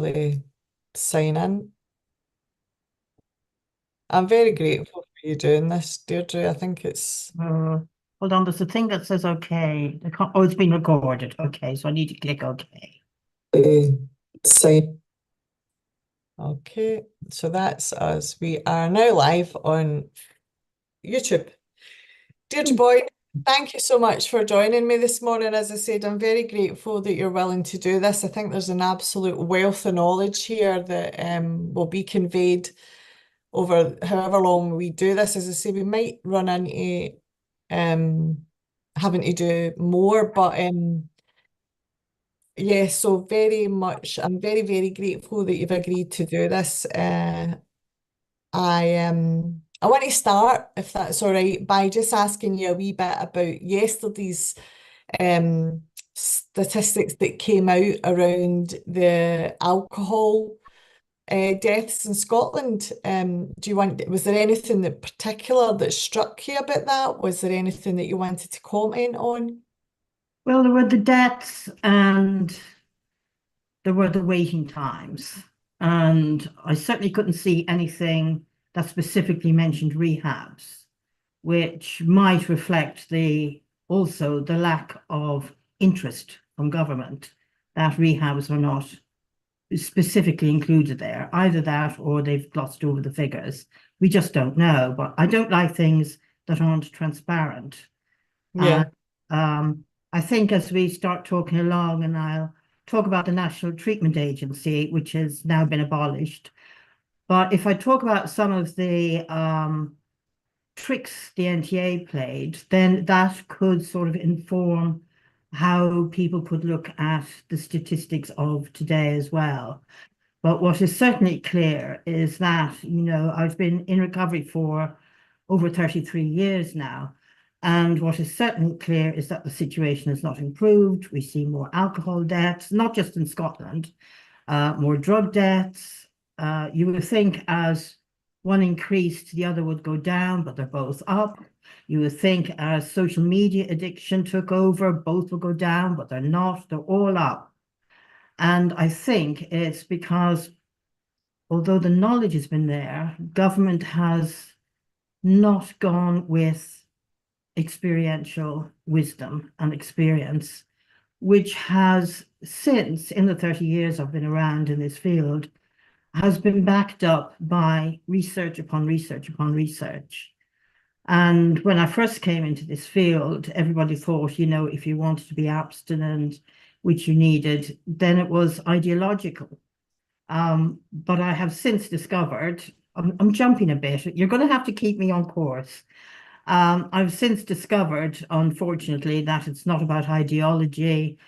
actually sign in. I'm very grateful for you doing this, Deirdre. I think it's Uh, Hold on, there's a thing that says okay. Oh, it's been recorded. Okay, so I need to click okay. uh, sign. Okay, so that's us. We are now live on YouTube. Deirdre Hmm. Boyd, thank you so much for joining me this morning. As I said, I'm very grateful that you're willing to do this. I think there's an absolute wealth of knowledge here that will be conveyed over however long we do this. As I say, we might run into um, having to do more, but yeah, so very much, I'm very, very grateful that you've agreed to do this. I want to start, if that's all right, by just asking you a wee bit about yesterday's statistics that came out around the alcohol deaths in Scotland. Was there anything that particular that struck you about that? Was there anything that you wanted to comment on? Well, there were the deaths and there were the waiting times. And I certainly couldn't see anything that specifically mentioned rehabs, which might reflect the also the lack of interest from government that rehabs are not specifically included there. Either that or they've glossed over the figures. We just don't know. But I don't like things that aren't transparent. Yeah, And I think as we start talking along, and I'll talk about the National Treatment Agency, which has now been abolished. But if I talk about some of the tricks the NTA played, then that could sort of inform how people could look at the statistics of today as well. But what is certainly clear is that, I've been in recovery for over 33 years now. And what is certainly clear is that the situation has not improved. We see more alcohol deaths, not just in Scotland, more drug deaths. You would think as one increased, the other would go down, but they're both up. You would think as social media addiction took over, both will go down, but they're not. They're all up. And I think it's because although the knowledge has been there, government has not gone with experiential wisdom and experience, which has since, in the 30 years I've been around in this field, has been backed up by research upon research upon research. And when I first came into this field, everybody thought, if you wanted to be abstinent, which you needed, then it was ideological. But I have since discovered, I'm jumping a bit, you're going to have to keep me on course. I've since discovered, unfortunately, that it's not about ideology,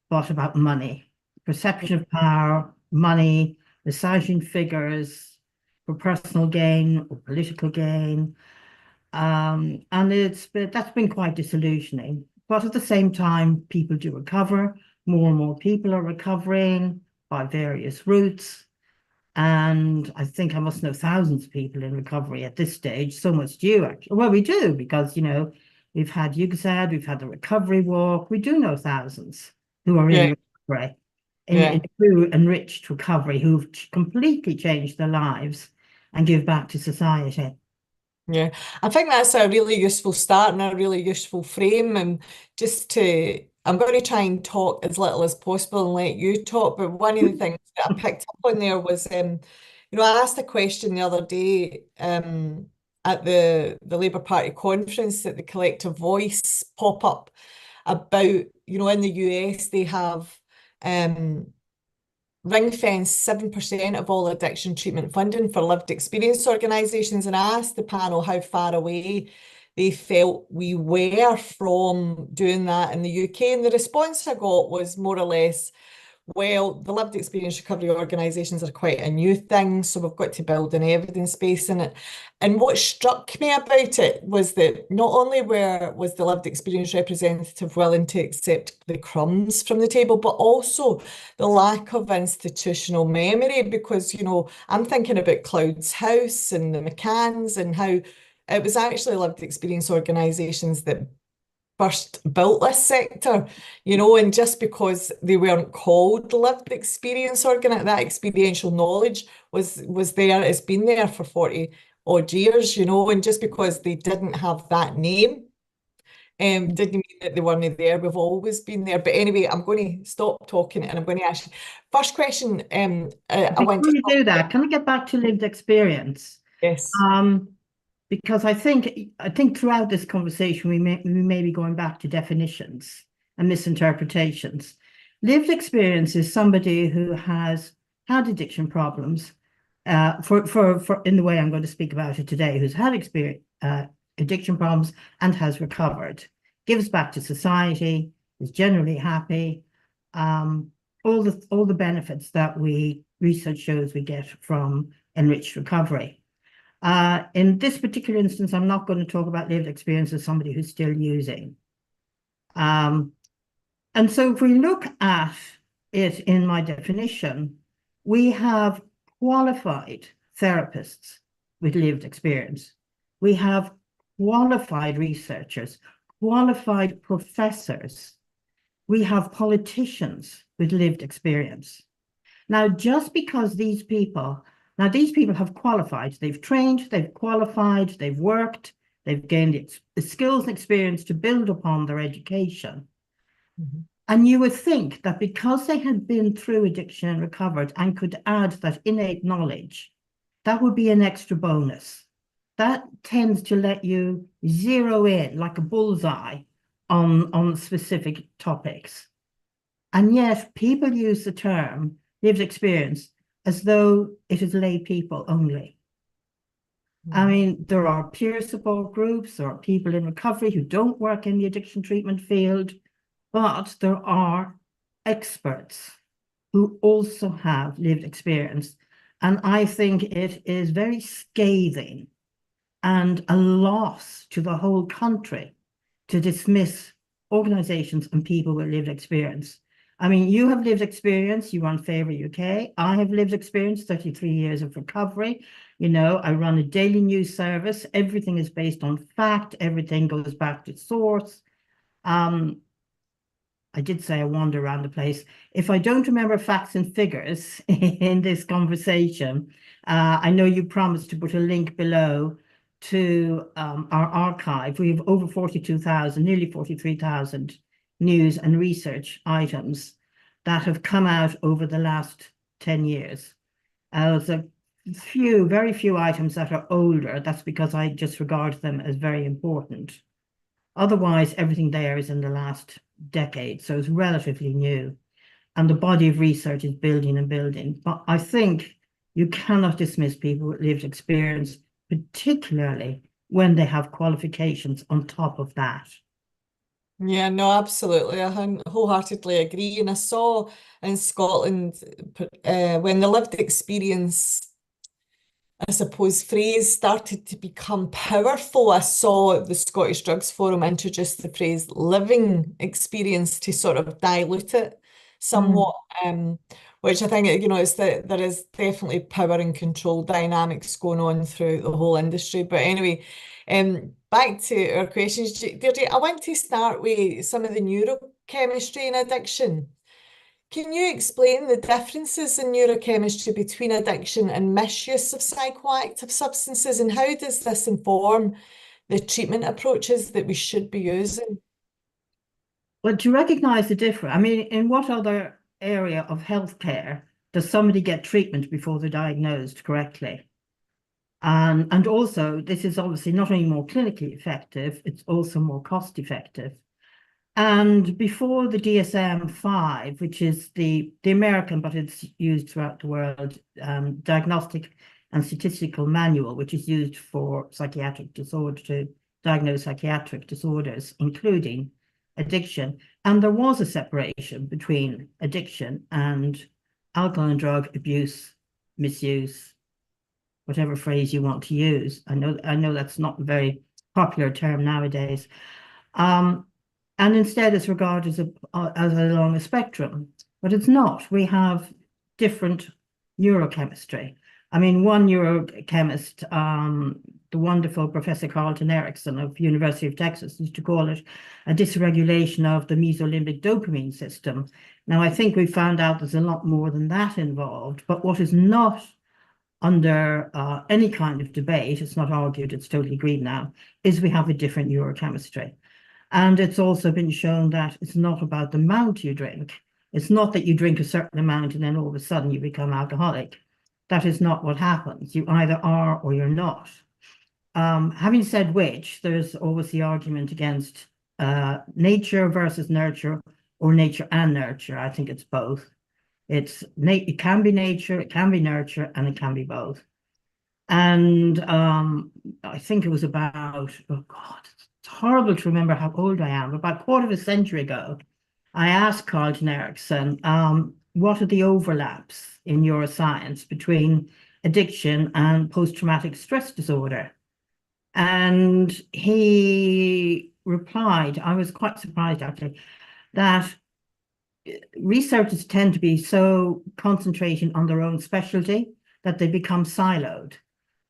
but about money, perception of power, money, massaging figures for personal gain or political gain. And that's been quite disillusioning. But at the same time, people do recover. More and more people are recovering by various routes. And I think I must know thousands of people in recovery at this stage. So much do actually. Well, we do because, we've had UGSAD, we've had the recovery walk. We do know thousands who are yeah, in recovery, in yeah. true enriched recovery, who've completely changed their lives and give back to society. Yeah, I think that's a really useful start and a really useful frame. And I'm going to try and talk as little as possible and let you talk. But one of the things that I picked up on there was, I asked a question the other day at the Labour Party conference at the Collective Voice pop up about, in the US they have um, ring fence 7% of all addiction treatment funding for lived experience organisations. And I asked the panel how far away they felt we were from doing that in the UK. And the response I got was more or less, well, the lived experience recovery organisations are quite a new thing, so we've got to build an evidence base in it. And what struck me about it was that not only was the lived experience representative willing to accept the crumbs from the table, but also the lack of institutional memory. Because, I'm thinking about Cloud's House and the McCanns and how it was actually lived experience organisations that first built this sector, and just because they weren't called lived experience that experiential knowledge was there, it's been there for 40 odd years, and just because they didn't have that name, didn't mean that they weren't there. We've always been there. But anyway, I'm going to stop talking and I'm going to ask you. First question, I went Before to you do that, can I get back to lived experience? yes. Because I think throughout this conversation we may be going back to definitions and misinterpretations. Lived experience is somebody who has had addiction problems, for in the way I'm going to speak about it today, who's had addiction problems and has recovered, gives back to society, is generally happy, all the benefits that research shows we get from enriched recovery. In this particular instance, I'm not going to talk about lived experience as somebody who's still using. And so if we look at it in my definition, we have qualified therapists with lived experience. We have qualified researchers, qualified professors. We have politicians with lived experience. Now, just because these people have qualified, they've trained, they've qualified, they've worked, they've gained the skills and experience to build upon their education. Mm-hmm. And you would think that because they had been through addiction and recovered and could add that innate knowledge, that would be an extra bonus. That tends to let you zero in like a bullseye on specific topics. And yet people use the term lived experience as though it is lay people only. I mean, there are peer support groups, there are people in recovery who don't work in the addiction treatment field, but there are experts who also have lived experience. And I think it is very scathing and a loss to the whole country to dismiss organizations and people with lived experience. I mean, you have lived experience, you run Favour UK. I have lived experience, 33 years of recovery. I run a daily news service. Everything is based on fact. Everything goes back to source. I did say I wander around the place. If I don't remember facts and figures in this conversation, I know you promised to put a link below to our archive. We have over 42,000, nearly 43,000 news and research items that have come out over the last 10 years. There's a very few items that are older. That's because I just regard them as very important. Otherwise, everything there is in the last decade, so it's relatively new. And the body of research is building and building. But I think you cannot dismiss people with lived experience, particularly when they have qualifications on top of that. Yeah, no, absolutely. I wholeheartedly agree. And I saw in Scotland, when the lived experience, I suppose, phrase started to become powerful, I saw the Scottish Drugs Forum introduce the phrase living experience to sort of dilute it somewhat, which I think, is that there is definitely power and control dynamics going on through the whole industry. But anyway, back to our questions. Deirdre, I want to start with some of the neurochemistry in addiction. Can you explain the differences in neurochemistry between addiction and misuse of psychoactive substances, and how does this inform the treatment approaches that we should be using? Well, to recognize the difference, I mean, in what other area of healthcare does somebody get treatment before they're diagnosed correctly? And also, this is obviously not only more clinically effective, it's also more cost effective. And before the DSM-5, which is the American, but it's used throughout the world, Diagnostic and Statistical Manual, which is used for psychiatric disorder to diagnose psychiatric disorders, including addiction. And there was a separation between addiction and alcohol and drug abuse, misuse, whatever phrase you want to use. I know that's not a very popular term nowadays. And instead it's regarded as along a spectrum, but it's not. We have different neurochemistry. I mean, one neurochemist, the wonderful Professor Carlton Erickson of University of Texas, used to call it a dysregulation of the mesolimbic dopamine system. Now, I think we found out there's a lot more than that involved, but what is not under any kind of debate, it's not argued, it's totally agreed now, is we have a different neurochemistry. And it's also been shown that it's not about the amount you drink. It's not that you drink a certain amount and then all of a sudden you become alcoholic. That is not what happens. You either are or you're not. Having said which, there's always the argument against nature versus nurture, or nature and nurture. I think it's both. It can be nature, it can be nurture, and it can be both. And I think it was about, oh God, it's horrible to remember how old I am. About a quarter of a century ago, I asked Carlton Erickson, what are the overlaps in neuroscience between addiction and post-traumatic stress disorder? And he replied, I was quite surprised actually, that researchers tend to be so concentrating on their own specialty that they become siloed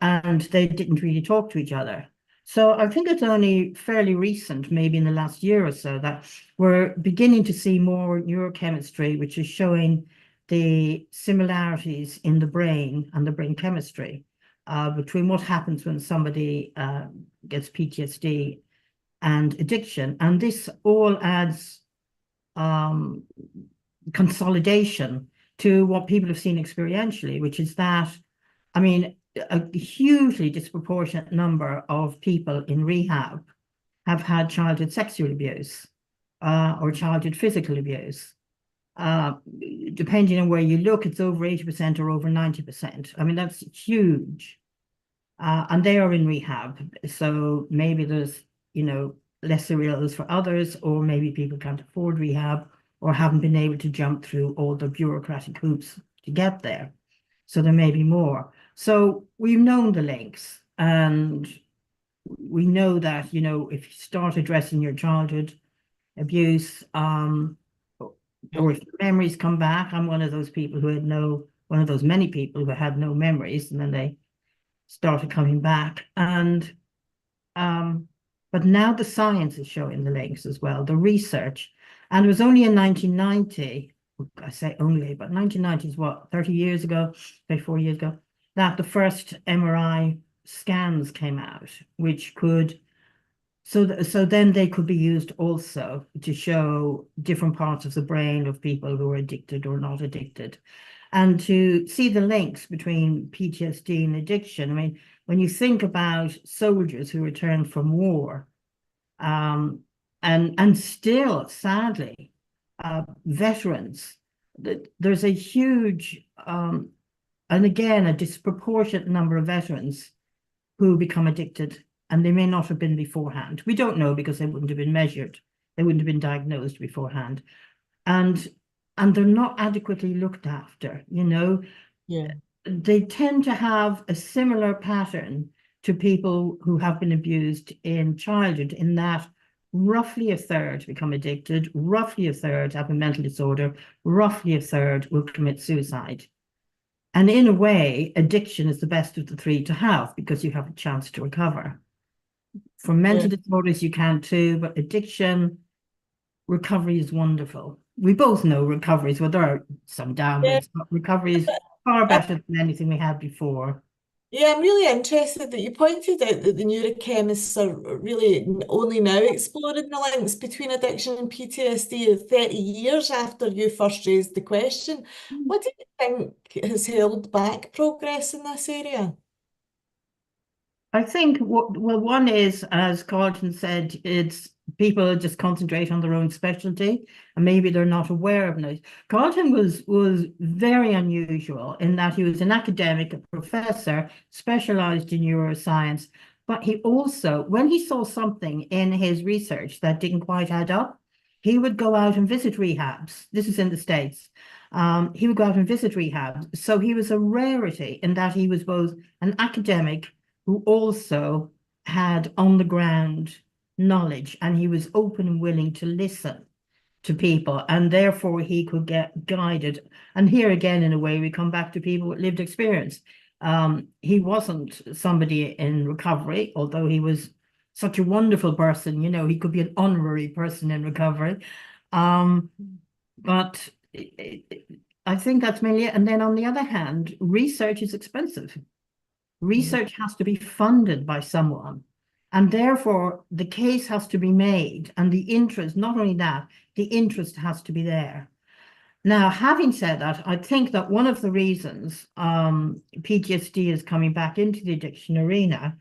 and they didn't really talk to each other. So I think it's only fairly recent, maybe in the last year or so, that we're beginning to see more neurochemistry, which is showing the similarities in the brain and the brain chemistry between what happens when somebody gets PTSD and addiction. And this all adds consolidation to what people have seen experientially, which is that, I mean, a hugely disproportionate number of people in rehab have had childhood sexual abuse or childhood physical abuse. Depending on where you look, it's over 80% or over 90%. I mean, that's huge. And they are in rehab. So maybe there's, lesser ills for others, or maybe people can't afford rehab or haven't been able to jump through all the bureaucratic hoops to get there. So there may be more. So we've known the links, and we know that, if you start addressing your childhood abuse, or if memories come back, I'm one of those people who one of those many people who had no memories, and then they started coming back. And but now the science is showing the links as well, the research. And it was only in 1990, I say only, but 1990 is what, 30 years ago, 34 years ago, that the first MRI scans came out, which could, so then they could be used also to show different parts of the brain of people who are addicted or not addicted. And to see the links between PTSD and addiction. I mean, when you think about soldiers who return from war, and still, sadly, veterans, there's a huge, and again, a disproportionate number of veterans who become addicted, and they may not have been beforehand. We don't know because they wouldn't have been measured. They wouldn't have been diagnosed beforehand. And they're not adequately looked after, Yeah. They tend to have a similar pattern to people who have been abused in childhood, in that roughly a third become addicted, roughly a third have a mental disorder, roughly a third will commit suicide. And in a way, addiction is the best of the three to have because you have a chance to recover. For mental disorders, you can too, but addiction, recovery is wonderful. We both know recoveries, well, there are some downwards, but recovery is far better than anything we had before. Yeah, I'm really interested that you pointed out that the neurochemists are really only now exploring the links between addiction and PTSD 30 years after you first raised the question. What do you think has held back progress in this area? I think, well, one is, as Carlton said, it's people just concentrate on their own specialty and maybe they're not aware of it. Carlton was very unusual in that he was an academic, a professor, specialized in neuroscience, but he also, when he saw something in his research that didn't quite add up, he would go out and visit rehabs. This is in the States. He would go out and visit rehabs. So he was a rarity in that he was both an academic who also had on the ground knowledge, and he was open and willing to listen to people, and therefore he could get guided. And here again, in a way, we come back to people with lived experience. He wasn't somebody in recovery, although he was such a wonderful person. You know, he could be an honorary person in recovery. Um, but I think that's mainly it. And then on the other hand, research is expensive. Research has to be funded by someone. And therefore, the case has to be made. And the interest, not only that, the interest has to be there. Now, having said that, I think that one of the reasons PTSD is coming back into the addiction arena,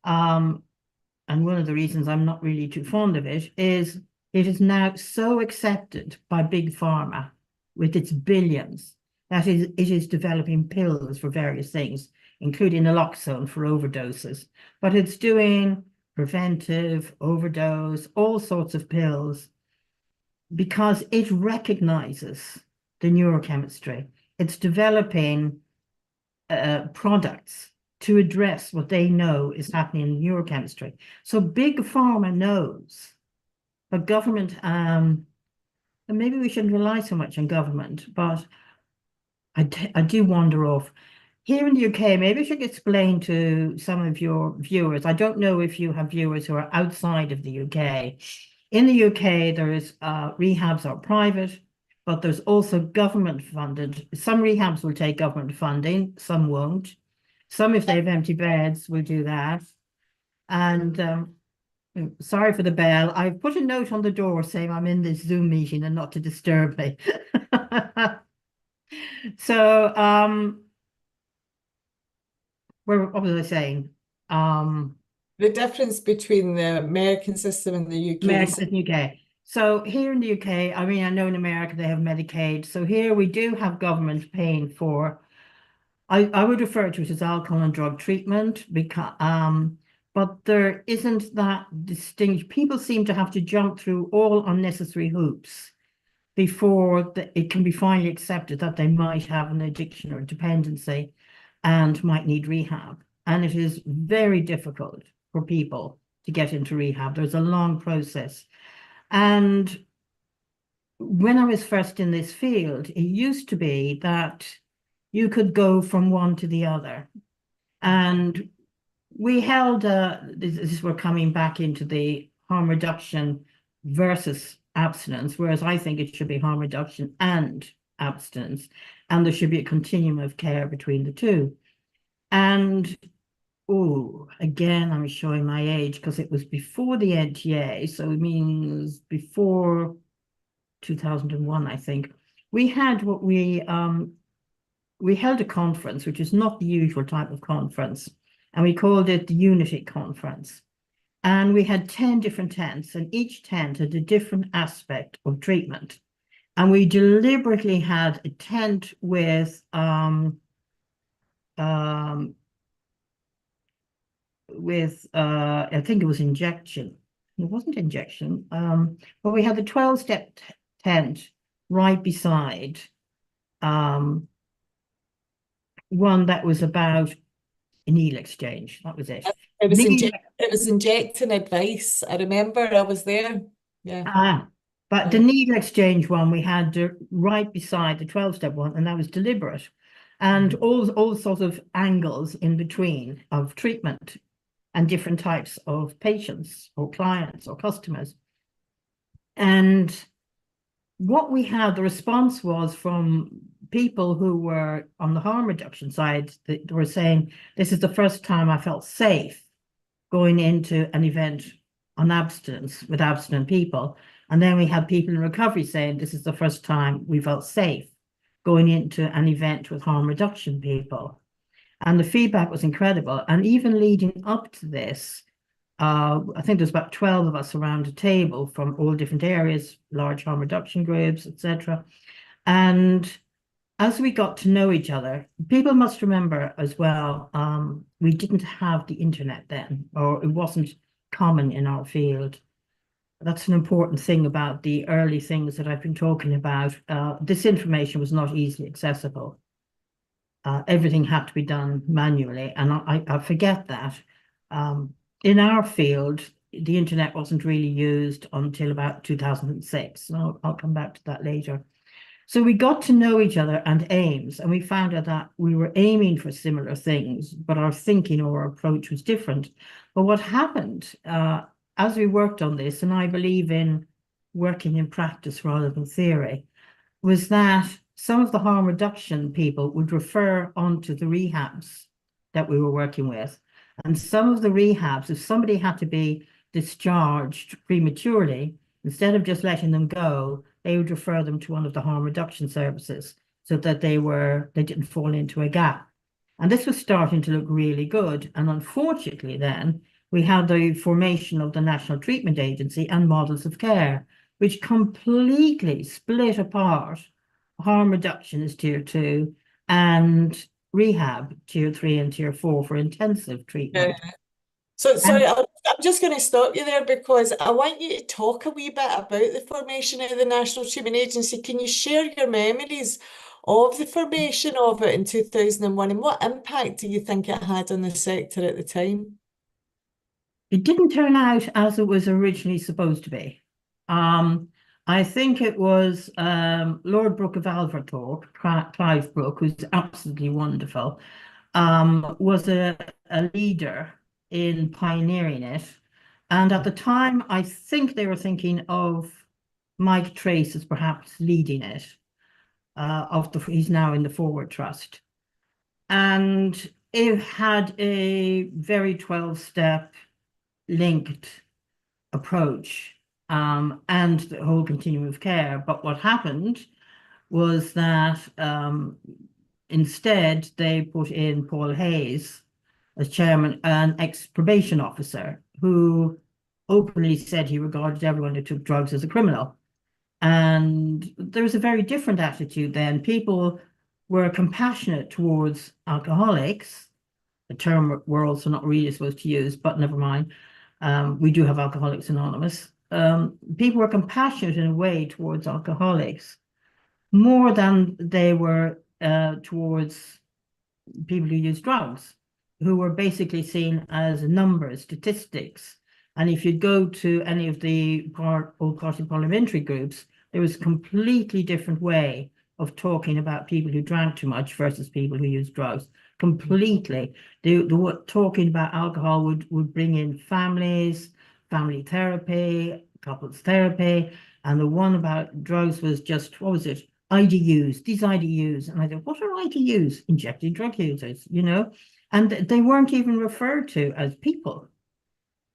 and one of the reasons I'm not really too fond of it is now so accepted by big pharma with its billions that it is developing pills for various things, including naloxone for overdoses. But it's doing preventive, overdose, all sorts of pills because it recognizes the neurochemistry. It's developing products to address what they know is happening in neurochemistry. So big pharma knows, but government, and maybe we shouldn't rely so much on government, but I do wander off. Here in the UK, maybe I should explain to some of your viewers. I don't know if you have viewers who are outside of the UK. In the UK, there's rehabs are private, but there's also government funded. Some rehabs will take government funding, some won't. Some, if they have empty beds, will do that. And sorry for the bell. I've put a note on the door saying I'm in this Zoom meeting and not to disturb me. So, what was I saying? The difference between the American system and the UK America system. and UK. So here in the UK, I mean, I know in America they have Medicaid. So here we do have government paying for, I would refer to it as alcohol and drug treatment because, but there isn't that distinct. People seem to have to jump through all unnecessary hoops before it can be finally accepted that they might have an addiction or dependency and might need rehab. And it is very difficult for people to get into rehab. There's a long process. And when I was first in this field, it used to be that you could go from one to the other. And we held, we're coming back into the harm reduction versus abstinence, whereas I think it should be harm reduction and abstinence, and there should be a continuum of care between the two. And oh, again, I'm showing my age because it was before the NTA, so it means before 2001, I think. We had what we held a conference, which is not the usual type of conference, and we called it the Unity Conference. And we had 10 different tents, and each tent had a different aspect of treatment. And we deliberately had a tent with I think it was injection. It wasn't injection, but we had the 12-step tent right beside one that was about a needle exchange. That was it. It was injecting advice. I remember I was there. Yeah. But the needle exchange one we had right beside the 12-step one, and that was deliberate. And all sorts of angles in between of treatment and different types of patients or clients or customers. And what we had, the response was from people who were on the harm reduction side that were saying, this is the first time I felt safe going into an event on abstinence with abstinent people. And then we had people in recovery saying, this is the first time we felt safe going into an event with harm reduction people. And the feedback was incredible. And even leading up to this, I think there's about 12 of us around a table from all different areas, large harm reduction groups, etc. And as we got to know each other, people must remember as well, we didn't have the internet then, or it wasn't common in our field. That's an important thing about the early things that I've been talking about. This information was not easily accessible. Everything had to be done manually, and I forget that. In our field, the internet wasn't really used until about 2006. And I'll come back to that later. So we got to know each other and aims, and we found out that we were aiming for similar things, but our thinking or our approach was different. But what happened as we worked on this, and I believe in working in practice rather than theory, was that some of the harm reduction people would refer onto the rehabs that we were working with. And some of the rehabs, if somebody had to be discharged prematurely, instead of just letting them go, they would refer them to one of the harm reduction services so that they didn't fall into a gap. And this was starting to look really good. And unfortunately, then we had the formation of the National Treatment Agency and models of care, which completely split apart harm reduction as tier 2 and rehab tier 3 and tier 4 for intensive Yeah. treatment. So, sorry, And I'm just going to stop you there because I want you to talk a wee bit about the formation of the National Treatment Agency. Can you share your memories of the formation of it in 2001 and what impact do you think it had on the sector at the time? it didn't turn out as it was originally supposed to be. Um, I think it was Lord Brooke of Alverthorpe, Clive Brooke, who's absolutely wonderful, was a leader in pioneering it. And at the time, I think they were thinking of Mike Trace as perhaps leading it. He's now in the Forward Trust, and it had a very 12-step linked approach, and the whole continuum of care. But what happened was that instead they put in Paul Hayes as chairman, an ex-probation officer who openly said he regarded everyone who took drugs as a criminal. And there was a very different attitude then. People were compassionate towards alcoholics, a term we're also not really supposed to use, but never mind. We do have Alcoholics Anonymous. People were compassionate in a way towards alcoholics, more than they were towards people who use drugs, who were basically seen as numbers, statistics. And if you go to any of the old party parliamentary groups, there was a completely different way of talking about people who drank too much versus people who use drugs. Completely. The talking about alcohol would bring in families, family therapy, couples therapy, and the one about drugs was just, what was it? IDUs, these IDUs. And I thought, what are IDUs? Injected drug users, you know? And they weren't even referred to as people.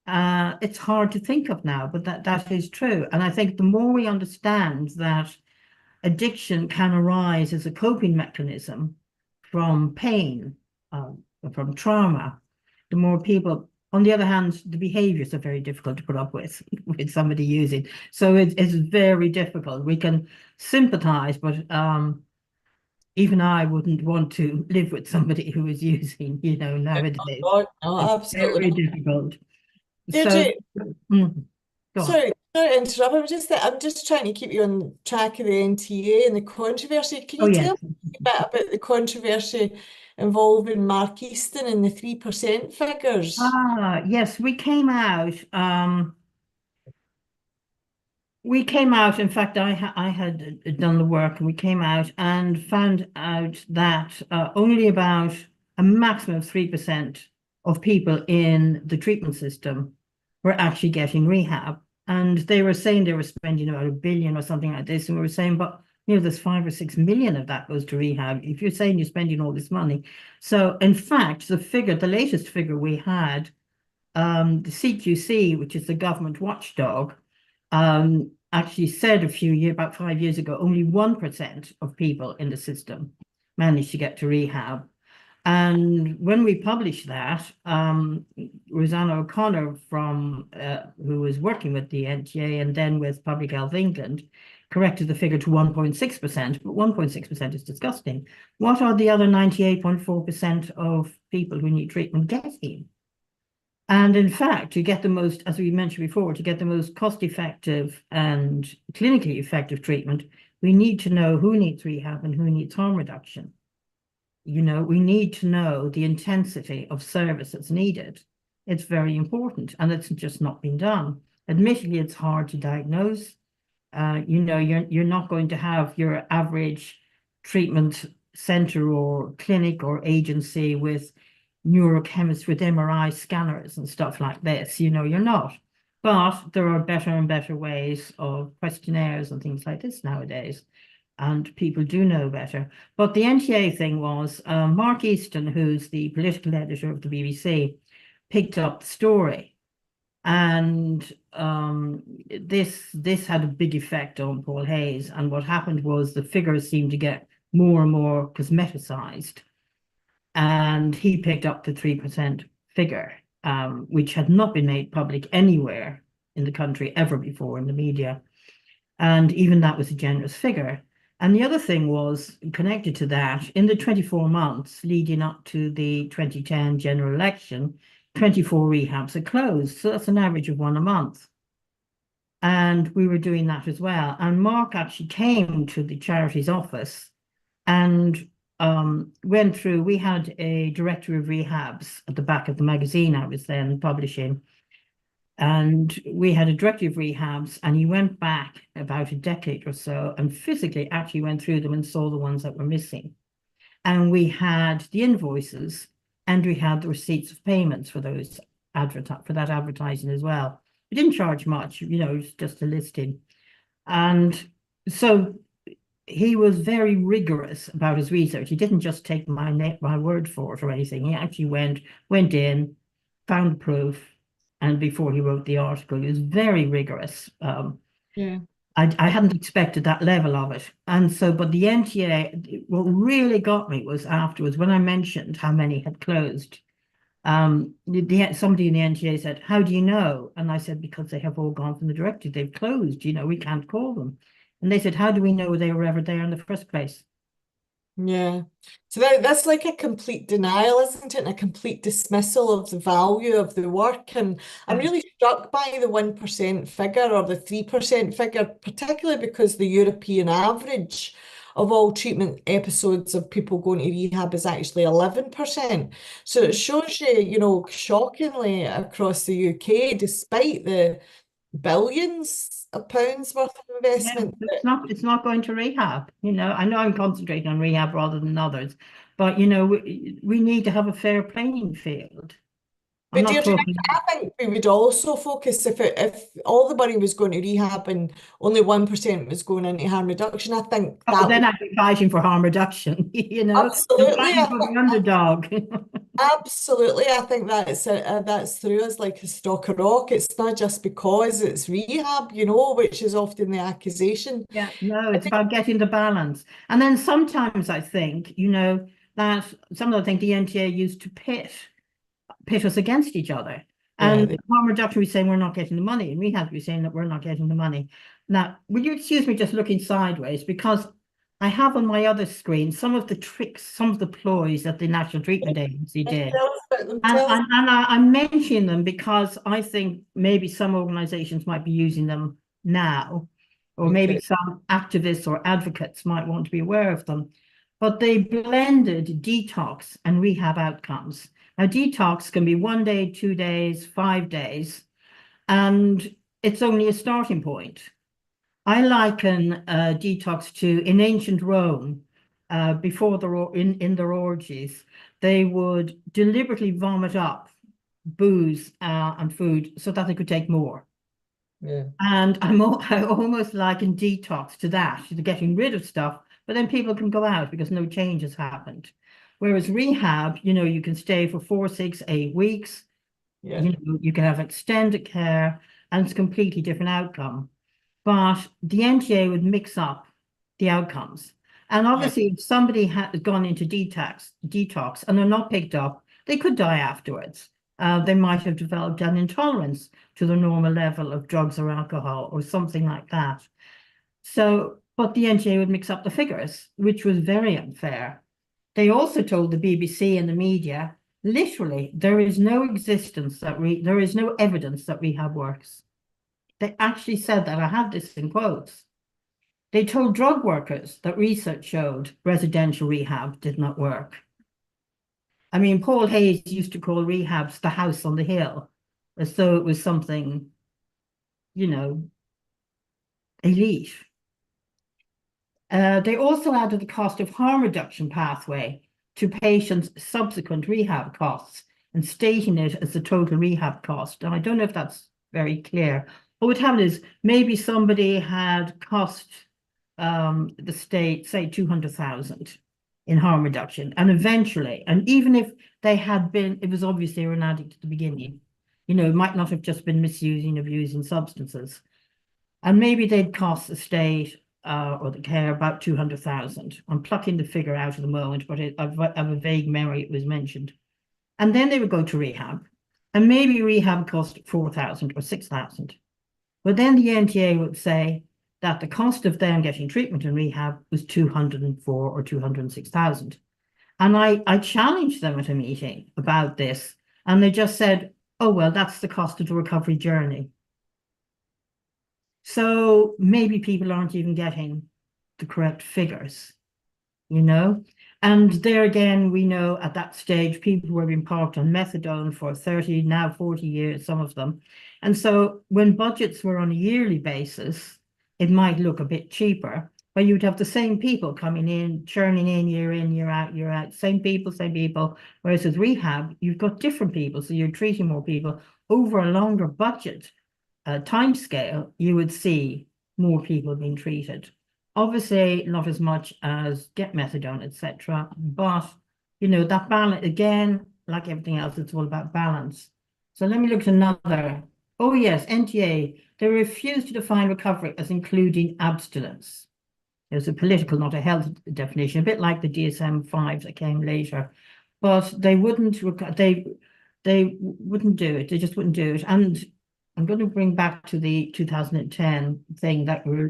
It's hard to think of now, but that is true. And I think the more we understand that addiction can arise as a coping mechanism from pain, from trauma, the more people, on the other hand, the behaviors are very difficult to put up with somebody using. So it's very difficult. We can sympathize, but even I wouldn't want to live with somebody who is using, nowadays. Oh, no, It's absolutely very not. difficult. So, Deirdre, go on. sorry to interrupt. I'm just trying to keep you on track of the NTA and the controversy. Can Oh, you yes. tell me a bit about the controversy involving Mark Easton and the 3% figures? Yes, we came out, in fact, I had done the work, and we came out and found out that only about a maximum of 3% of people in the treatment system were actually getting rehab. And they were saying they were spending about 1 billion or something like this. And we were saying, but there's 5 or 6 million of that goes to rehab. If you're saying you're spending all this money. So in fact, the latest figure we had, the CQC, which is the government watchdog, actually said about 5 years ago, only 1% of people in the system managed to get to rehab. And when we published that, Rosanna O'Connor who was working with the NTA and then with Public Health England, corrected the figure to 1.6%, but 1.6% is disgusting. What are the other 98.4% of people who need treatment getting? And in fact, to get the most, as we mentioned before, to get the most cost-effective and clinically effective treatment, we need to know who needs rehab and who needs harm reduction. We need to know the intensity of service that's needed. It's very important, and it's just not been done. Admittedly, it's hard to diagnose. You're not going to have your average treatment center or clinic or agency with neurochemists with MRI scanners and stuff like this. You're not. But there are better and better ways of questionnaires and things like this nowadays. And people do know better. But the NTA thing was Mark Easton, who's the political editor of the BBC, picked up the story. And this had a big effect on Paul Hayes. And what happened was the figures seemed to get more and more cosmeticized. And he picked up the 3% figure, which had not been made public anywhere in the country ever before in the media. And even that was a generous figure. And the other thing was connected to that, in the 24 months leading up to the 2010 general election, 24 rehabs are closed. So that's an average of one a month. And we were doing that as well. And Mark actually came to the charity's office and went through. We had a directory of rehabs at the back of the magazine I was then publishing. And we had a directory of rehabs, and he went back about a decade or so and physically actually went through them and saw the ones that were missing. And we had the invoices and we had the receipts of payments for those for that advertising as well. We didn't charge much, it was just a listing. And so he was very rigorous about his research. He didn't just take my word for it or anything. He actually went in, found proof, and before he wrote the article, he was very rigorous. Yeah. I hadn't expected that level of it. And so, but the NTA, what really got me was afterwards, when I mentioned how many had closed, somebody in the NTA said, "How do you know?" And I said, "Because they have all gone from the directory. They've closed, we can't call them." And they said, "How do we know they were ever there in the first place?" Yeah. So that's like a complete denial, isn't it? And a complete dismissal of the value of the work. And I'm really struck by the 1% figure or the 3% figure, particularly because the European average of all treatment episodes of people going to rehab is actually 11%. So it shows you, shockingly across the UK, despite the billions of pounds worth of Yeah, investment. it's not going to rehab. I know I'm concentrating on rehab rather than others, but we need to have a fair playing field. I'm But not Deirdre, talking. I think we would also focus if all the money was going to rehab and only 1% was going into harm reduction, I think Oh, that then would I'd be fighting for harm reduction, and absolutely, fighting for the underdog. absolutely, I think that's through us like a stock of rock. It's not just because it's rehab, which is often the accusation. Yeah, no, I it's think, about getting the balance. And then sometimes I think, that some of the things the NTA used to pit us against each other. yeah, And harm reduction, we're saying we're not getting the money, and rehab, we're saying that we're not getting the money. Now, will you excuse me just looking sideways, because I have on my other screen some of the tricks, some of the ploys that the National Treatment Agency did. tell us about them. And, Tell us. I'm mentioning them because I think maybe some organizations might be using them now, or maybe Okay. some activists or advocates might want to be aware of them. But they blended detox and rehab outcomes. Now, detox can be 1 day, 2 days, 5 days, and it's only a starting point. I liken detox to in ancient Rome, before in their orgies, they would deliberately vomit up booze and food so that they could take more. Yeah. And I almost liken detox to that, to getting rid of stuff, but then people can go out because no change has happened. Whereas rehab, you can stay for 4, 6, 8 weeks. Yeah. You can have extended care, and it's a completely different outcome. But the NTA would mix up the outcomes. And Yeah. obviously, if somebody had gone into detox and they're not picked up, they could die afterwards. They might have developed an intolerance to the normal level of drugs or alcohol or something like that. So, but the NTA would mix up the figures, which was very unfair. They also told the BBC and the media, literally, there is no evidence that rehab works. They actually said that. I have this in quotes. They told drug workers that research showed residential rehab did not work. I mean, Paul Hayes used to call rehabs the house on the hill, as though it was something, you know, elite. They also added the cost of harm reduction pathway to patients' subsequent rehab costs and stating it as the total rehab cost. And I don't know if that's very clear. What would happen is maybe somebody had cost the state, say, 200,000 in harm reduction. And eventually, and even if they had been, it was obvious they were an addict at the beginning, it might not have just been misusing, abusing substances. And maybe they'd cost the state or the care about 200,000. I'm plucking the figure out at the moment, but I have a vague memory it was mentioned. And then they would go to rehab. And maybe rehab cost 4,000 or 6,000. But then the NTA would say that the cost of them getting treatment in rehab was 204 or 206,000. And I challenged them at a meeting about this. And they just said, oh, well, that's the cost of the recovery journey. So maybe people aren't even getting the correct figures, And there again, we know at that stage, people were being parked on methadone for 30, now 40 years, some of them. And so when budgets were on a yearly basis, it might look a bit cheaper, but you'd have the same people coming in, churning in, year out, same people. Whereas with rehab, you've got different people. So you're treating more people over a longer budget time scale, you would see more people being treated. Obviously, not as much as get methadone, etc. But, that balance, again, like everything else, it's all about balance. So let me look at another. Oh, yes, NTA. They refused to define recovery as including abstinence. There's a political, not a health definition, a bit like the DSM-5 that came later. But they wouldn't wouldn't do it. They just wouldn't do it. And I'm going to bring back to the 2010 thing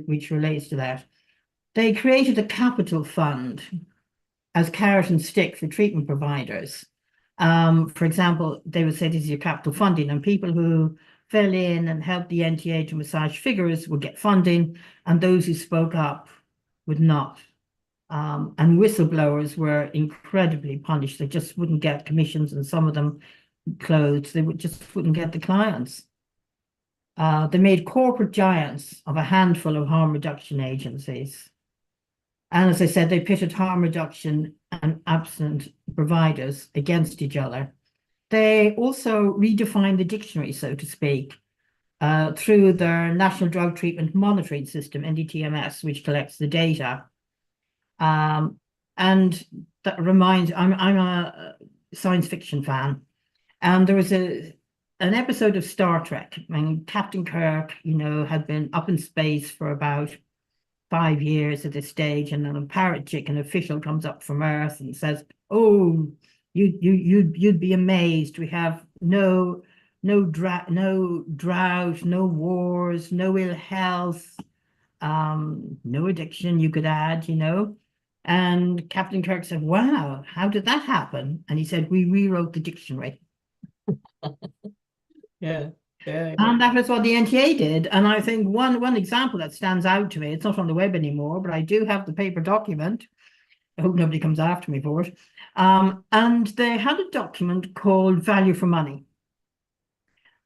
which relates to that. They created a capital fund as carrot and stick for treatment providers. For example, they would say this is your capital funding, and people who fell in and helped the NTA to massage figures would get funding, and those who spoke up would not. And whistleblowers were incredibly punished. They just wouldn't get commissions, and some of them closed. They just wouldn't get the clients. They made corporate giants of a handful of harm reduction agencies. And as I said, they pitted harm reduction and abstinent providers against each other. They also redefined the dictionary, so to speak, through their National Drug Treatment Monitoring System, NDTMS, which collects the data. And that reminds, I'm a science fiction fan, and there was an episode of Star Trek, and Captain Kirk, had been up in space for about 5 years at this stage, and then a parrot chick, an official, comes up from Earth and says, "Oh, you'd be amazed. We have no drought, no wars, no ill health, no addiction. You could add, And Captain Kirk said, "Wow, how did that happen?" And he said, "We rewrote the dictionary." Yeah. And that was what the NTA did. And I think one example that stands out to me, it's not on the web anymore, but I do have the paper document. I hope nobody comes after me for it. And they had a document called Value for Money.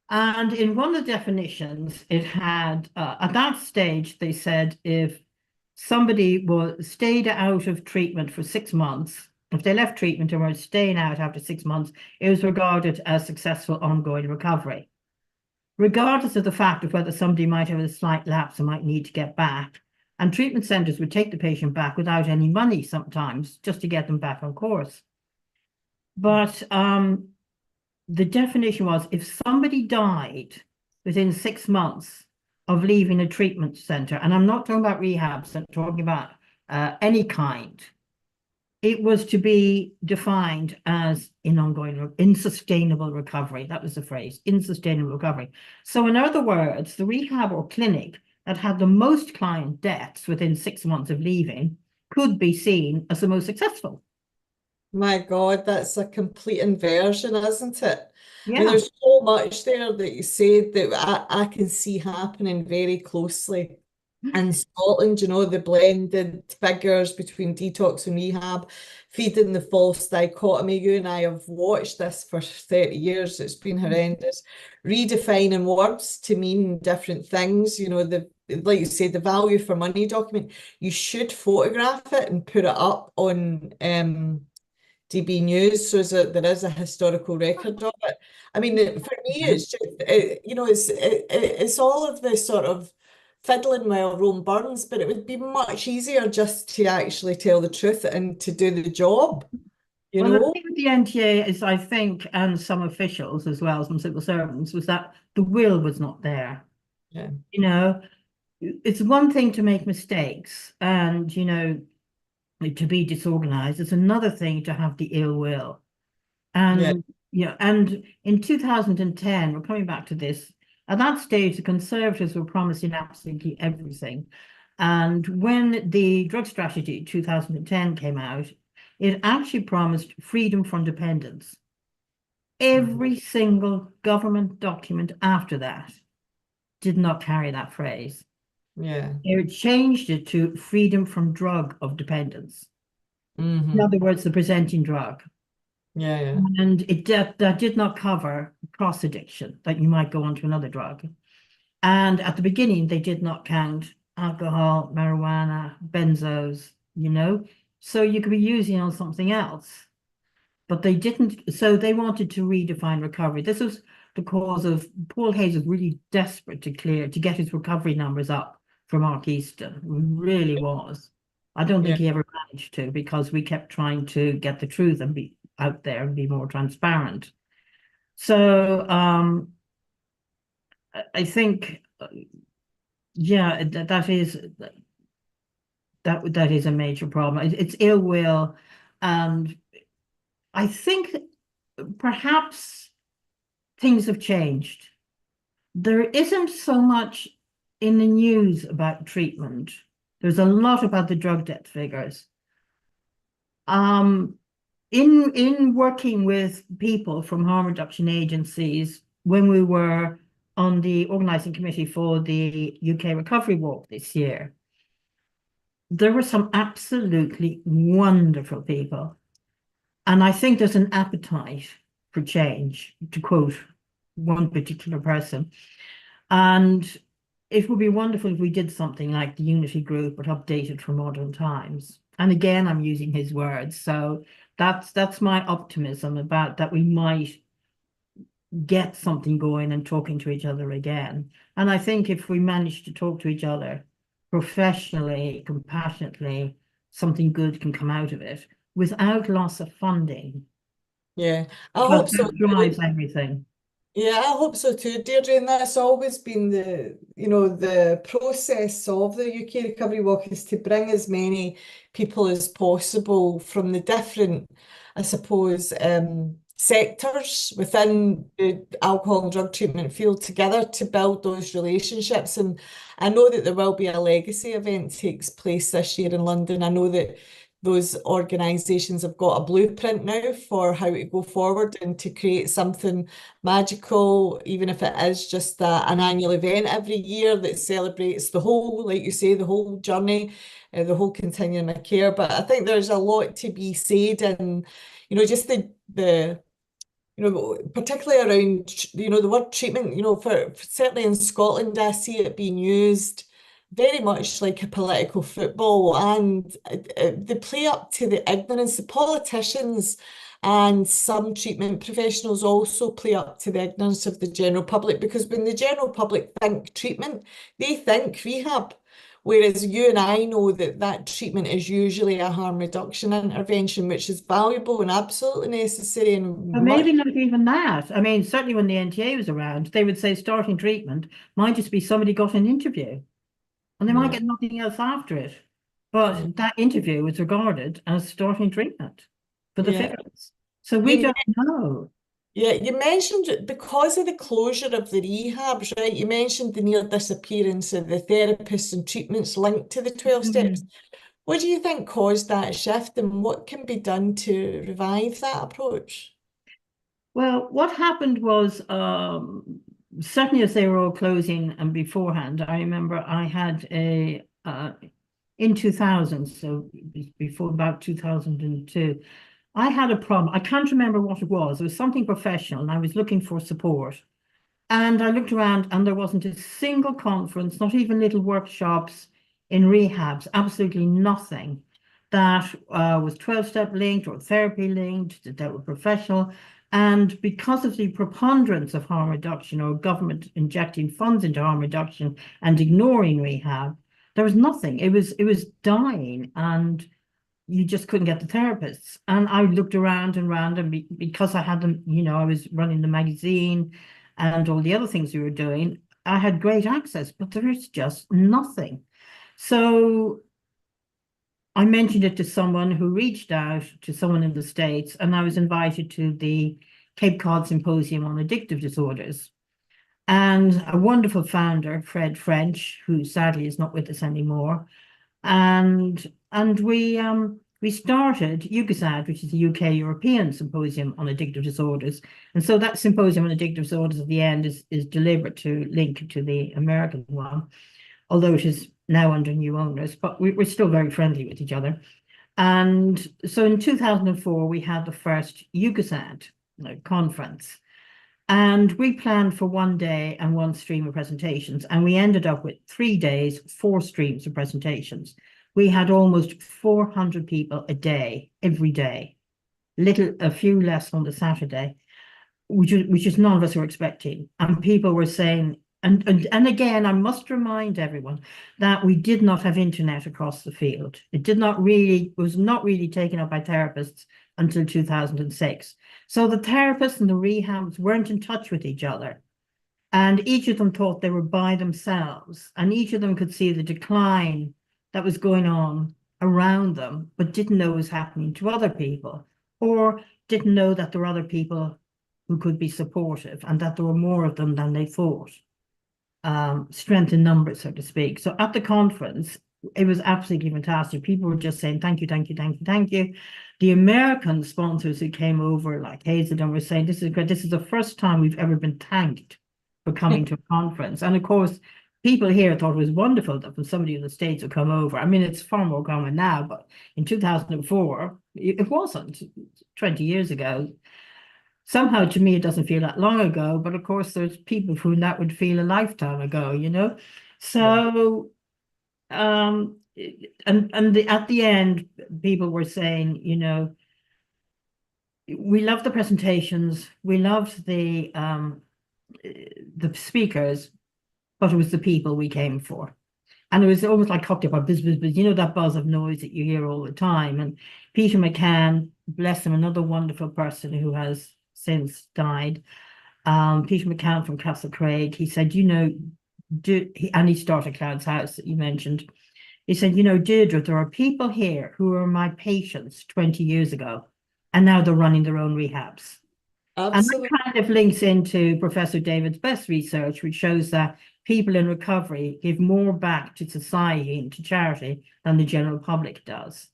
And in one of the definitions, it had, at that stage, they said if somebody stayed out of treatment for 6 months, if they left treatment and were staying out after 6 months, it was regarded as successful ongoing recovery. Regardless of the fact of whether somebody might have a slight lapse and might need to get back. And treatment centres would take the patient back without any money sometimes, just to get them back on course. But the definition was if somebody died within 6 months of leaving a treatment centre, and I'm not talking about rehabs, I'm talking about any kind, it was to be defined as insustainable recovery. That was the phrase, insustainable recovery. So in other words, the rehab or clinic that had the most client deaths within 6 months of leaving could be seen as the most successful. My God, that's a complete inversion, isn't it? I mean, Yeah. there's so much there that you said that I can see happening very closely. In Scotland, you know, the blended figures between detox and rehab, feeding the false dichotomy. You and I have watched this for 30 years. It's been horrendous. Redefining words to mean different things. You know, like you say, the value for money document, you should photograph it and put it up on DB News, so there is a historical record of it. I mean, for me, it's just you know, it's all of this sort of fiddling while Rome burns, but it would be much easier just to actually tell the truth and to do the job, you Well, the know? thing with the NTA is, I think, and some officials as well, some civil servants, was that the will was not there. Yeah, You know, it's one thing to make mistakes and, to be disorganized. It's another thing to have the ill will. yeah, And, and in 2010, we're coming back to this, at that stage, the Conservatives were promising absolutely everything. And when the drug strategy 2010 came out, it actually promised freedom from dependence. mhm, Every single government document after that did not carry that phrase. yeah, It changed it to freedom from drug of dependence. In hmm, other words, the presenting drug. yeah, yeah, And that did not cover cross addiction, that you might go on to another drug. And at the beginning, they did not count alcohol, marijuana, benzos, so you could be using on something else. But they didn't, so they wanted to redefine recovery. This was the cause of Paul Hayes was really desperate to get his recovery numbers up for Mark Easton. Really was. I don't think yeah, he ever managed to because we kept trying to get the truth and be out there and be more transparent. So I think, yeah, that is a major problem. It's ill will, and I think perhaps things have changed. There isn't so much in the news about treatment. There's a lot about the drug debt figures. Um, in working with people from harm reduction agencies, when we were on the organizing committee for the UK Recovery Walk this year, there were some absolutely wonderful people. And I think there's an appetite for change, to quote one particular person. And it would be wonderful if we did something like the Unity Group, but updated for modern times. And again, I'm using his words. So that's my optimism about that we might get something going and talking to each other again. And I think if we manage to talk to each other professionally, compassionately, something good can come out of it without loss of funding, yeah. I because hope so that drives too. everything. Yeah, I hope so too, Deirdre. And that's always been the process of the UK Recovery Walk is to bring as many people as possible from the different, I suppose, sectors within the alcohol and drug treatment field together to build those relationships. And I know that there will be a legacy event takes place this year in London. I know that those organisations have got a blueprint now for how to go forward and to create something magical, even if it is just an annual event every year that celebrates the whole, like you say, the whole journey, the whole continuum of care. But I think there's a lot to be said, and just the particularly around, the word treatment, for certainly in Scotland, I see it being used very much like a political football, and they play up to the ignorance. The politicians and some treatment professionals also play up to the ignorance of the general public, because when the general public think treatment, they think rehab. Whereas you and I know that that treatment is usually a harm reduction intervention, which is valuable and absolutely necessary But and much. maybe not even that. I mean, certainly when the NTA was around, they would say starting treatment might just be somebody got an interview and they might Yeah, get nothing else after it. yeah, But that interview is regarded as starting treatment for the yeah. figures. So we You don't know. Yeah, you mentioned because of the closure of the rehabs, right? You mentioned the near disappearance of the therapists and treatments linked to the 12 steps. Mm. What do you think caused that shift, and what can be done to revive that approach? Well, what happened was certainly as they were all closing and beforehand, I remember I had in 2000, so before about 2002, I had a problem. I can't remember what it was. It was something professional, and I was looking for support. And I looked around, and there wasn't a single conference, not even little workshops in rehabs, absolutely nothing that was 12-step linked or therapy linked, that were professional. And because of the preponderance of harm reduction or government injecting funds into harm reduction and ignoring rehab, there was nothing. It was dying, and you just couldn't get the therapists. And I looked around and around, and because I had them, I was running the magazine and all the other things we were doing, I had great access, but there is just nothing. So I mentioned it to someone who reached out to someone in the States, and I was invited to the Cape Cod Symposium on Addictive Disorders. And a wonderful founder, Fred French, who sadly is not with us anymore, and we started UGASAD, which is the UK European Symposium on Addictive Disorders. And so that symposium on addictive disorders at the end is deliberate to link to the American one, although it is now under new owners, but we're still very friendly with each other. And so in 2004, we had the first UGASAD conference. And we planned for one day and one stream of presentations, and we ended up with 3 days, 4 streams of presentations. We had almost 400 people a day, every day, a few less on the Saturday, which is none of us were expecting. And people were saying, and again, I must remind everyone that we did not have internet across the field. It was not really taken up by therapists until 2006. So the therapists and the rehabs weren't in touch with each other. And each of them thought they were by themselves. And each of them could see the decline that was going on around them, but didn't know it was happening to other people, or didn't know that there were other people who could be supportive and that there were more of them than they thought. Strength in numbers, so to speak. So at the conference, it was absolutely fantastic. People were just saying, thank you, thank you, thank you, thank you. The American sponsors who came over, like Hazelden, were saying, this is great. This is the first time we've ever been thanked for coming to a conference. And of course, people here thought it was wonderful that when somebody in the States would come over. I mean, it's far more common now, but in 2004, it wasn't 20 years ago. Somehow, to me, it doesn't feel that long ago, but of course, there's people who that would feel a lifetime ago, So, at the end, people were saying, we loved the presentations, we loved the speakers, but it was the people we came for. And it was almost like cocktail bar, buzz, buzz, buzz, that buzz of noise that you hear all the time. And Peter McCann, bless him, another wonderful person who has since died. Peter McCann from Castlecraig, he said, and he started Cloud's House that you mentioned. He said, Deirdre, there are people here who were my patients 20 years ago, and now they're running their own rehabs. Absolutely. And that kind of links into Professor David's best research, which shows that people in recovery give more back to society and to charity than the general public does.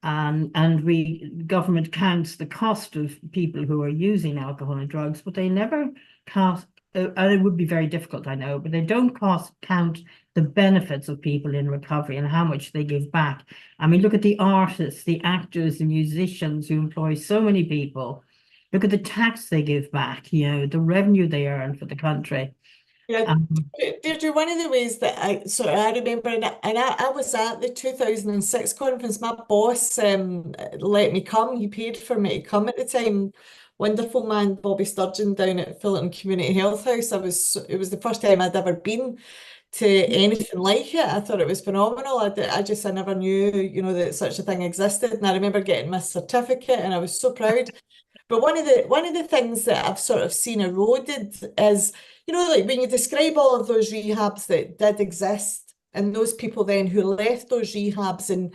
And government counts the cost of people who are using alcohol and drugs, but they never count, and it would be very difficult, I know, but they don't count the benefits of people in recovery and how much they give back. I mean, look at the artists, the actors, the musicians who employ so many people. Look at the tax they give back, the revenue they earn for the country. Yeah, Deirdre, one of the ways that I remember, and I was at the 2006 conference. My boss let me come. He paid for me to come at the time. Wonderful man, Bobby Sturgeon, down at Fullerton Community Health House. It was the first time I'd ever been to anything like it. I thought it was phenomenal. I never knew, that such a thing existed. And I remember getting my certificate, and I was so proud. But one of the things that I've sort of seen eroded is, like when you describe all of those rehabs that did exist, and those people then who left those rehabs, and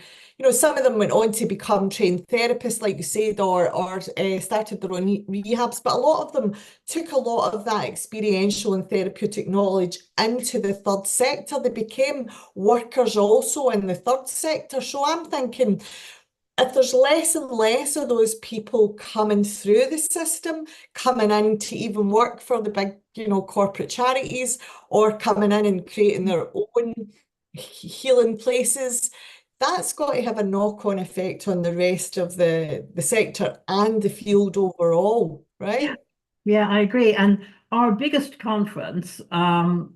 some of them went on to become trained therapists, like you said, or started their own rehabs. But a lot of them took a lot of that experiential and therapeutic knowledge into the third sector. They became workers also in the third sector. So I'm thinking, if there's less and less of those people coming through the system, coming in to even work for the big, corporate charities, or coming in and creating their own healing places, that's got to have a knock-on effect on the rest of the sector and the field overall, Yeah, right? yeah, I agree. And our biggest conference,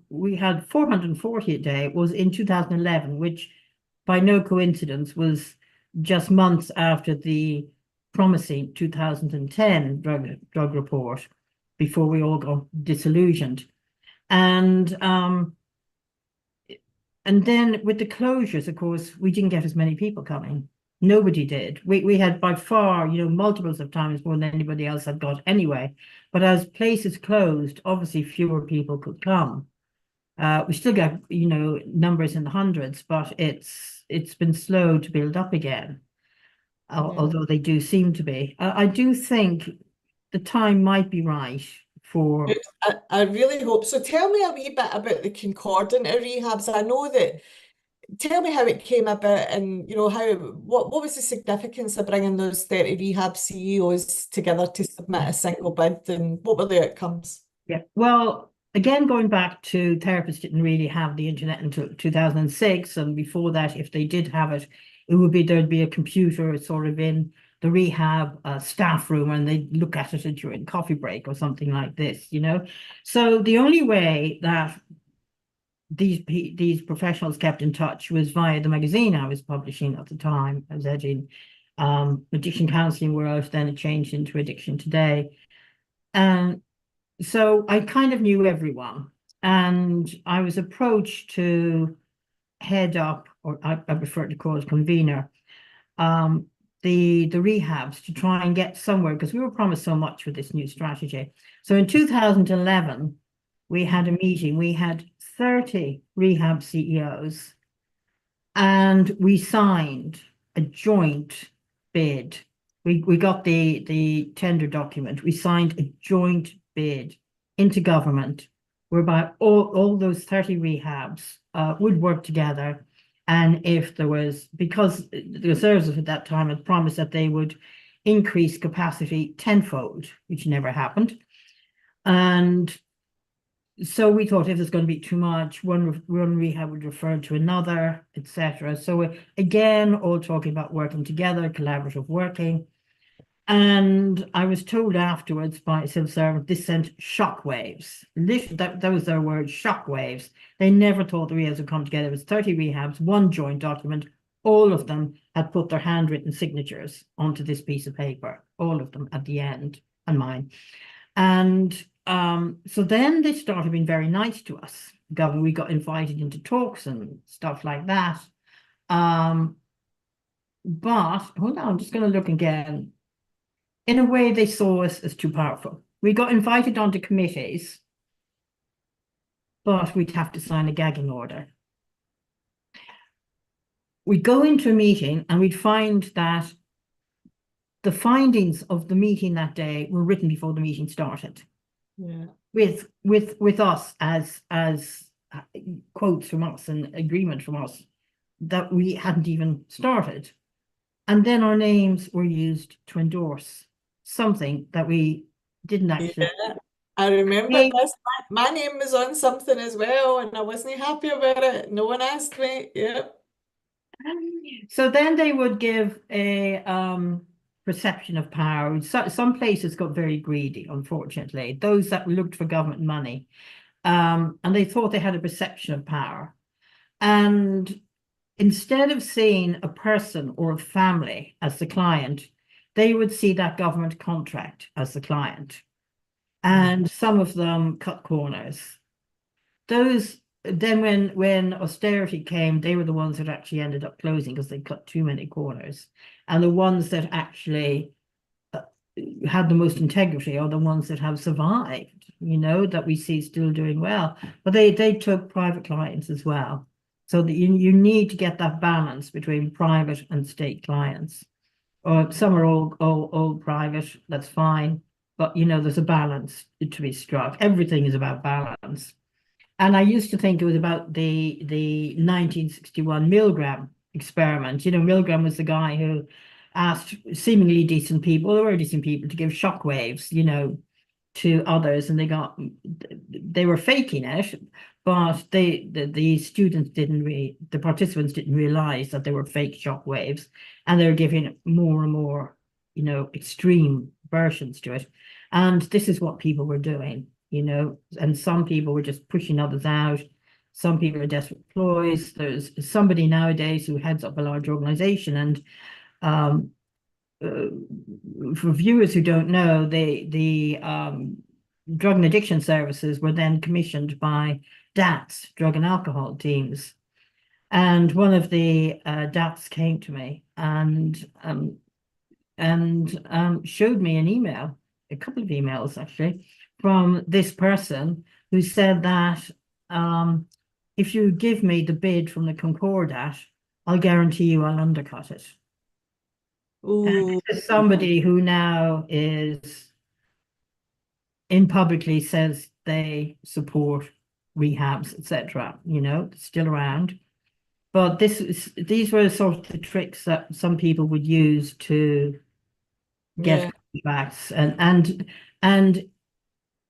we had 440 a day, was in 2011, which by no coincidence was just months after the promising 2010 drug report, before we all got disillusioned. And and then with the closures, of course, we didn't get as many people coming. Nobody did. We had by far, multiples of times more than anybody else had got anyway. But as places closed, obviously fewer people could come. We still got, numbers in the hundreds, but it's been slow to build up again, Yeah. although they do seem to be. I do think the time might be right Good. for. I really hope so. Tell me a wee bit about the concordant rehabs. I know that. Tell me how it came about, and how what was the significance of bringing those 30 rehab CEOs together to submit a single bid, and what were the outcomes? Yeah. Well, again, going back to, therapists didn't really have the internet until 2006. And before that, if they did have it, there'd be a computer sort of in the rehab staff room, and they'd look at it during coffee break or something like this. So the only way that these professionals kept in touch was via the magazine I was publishing at the time. I was editing Addiction Counseling World, then it changed into Addiction Today. And so I kind of knew everyone, and I was approached to head up, or I prefer to call it convener, um, the rehabs, to try and get somewhere, because we were promised so much with this new strategy. So in 2011, we had a meeting. We had 30 rehab CEOs, and we signed a joint bid. We got the tender document. We signed a joint bid into government, whereby all those 30 rehabs would work together. And if there was, because the Conservatives at that time had promised that they would increase capacity tenfold, which never happened. And so we thought, if there's going to be too much, one rehab would refer to another, etc. So again, all talking about working together, collaborative working. And I was told afterwards by a civil servant, this sent shockwaves. That was their word, shockwaves. They never thought the rehabs would come together. It was 30 rehabs, one joint document. All of them had put their handwritten signatures onto this piece of paper, all of them at the end, and mine. And so then they started being very nice to us. We got invited into talks and stuff like that. But hold on, I'm just going to look again. In a way, they saw us as too powerful. We got invited onto committees, but we'd have to sign a gagging order. We'd go into a meeting and we'd find that the findings of the meeting that day were written before the meeting started. Yeah. With us as quotes from us and agreement from us that we hadn't even started. And then our names were used to endorse something that we didn't actually. Yeah, I remember Hey. this. My name was on something as well, and I wasn't happy about it. No one asked me. Yeah. So then they would give a perception of power. Some places got very greedy, unfortunately, those that looked for government money. And they thought they had a perception of power. And instead of seeing a person or a family as the client, they would see that government contract as the client. And some of them cut corners. Those then when austerity came, they were the ones that actually ended up closing because they cut too many corners. And the ones that actually had the most integrity are the ones that have survived, that we see still doing well. But they took private clients as well. So that you need to get that balance between private and state clients. Or some are all private, that's fine. But there's a balance to be struck. Everything is about balance. And I used to think it was about the 1961 Milgram experiment. Milgram was the guy who asked seemingly decent people, or decent people, to give shockwaves, to others, and they were faking it, but the students the participants didn't realize that they were fake shockwaves, and they were giving more and more, extreme versions to it. And this is what people were doing, and some people were just pushing others out. Some people are desperate ploys. There's somebody nowadays who heads up a large organization, and um, uh, for viewers who don't know, the drug and addiction services were then commissioned by DATs, drug and alcohol teams. And one of the DATs came to me and showed me an email, a couple of emails actually, from this person who said that if you give me the bid from the Concordat, I'll guarantee you I'll undercut it. And Ooh. this is somebody who now is in publicly says they support rehabs, etc., still around. But these were sort of the tricks that some people would use to get Yeah. contracts, and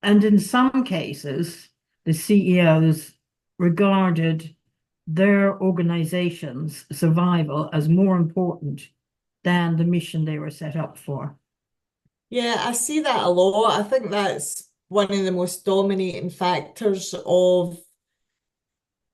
in some cases, the CEOs regarded their organization's survival as more important than the mission they were set up for. Yeah, I see that a lot. I think that's one of the most dominating factors of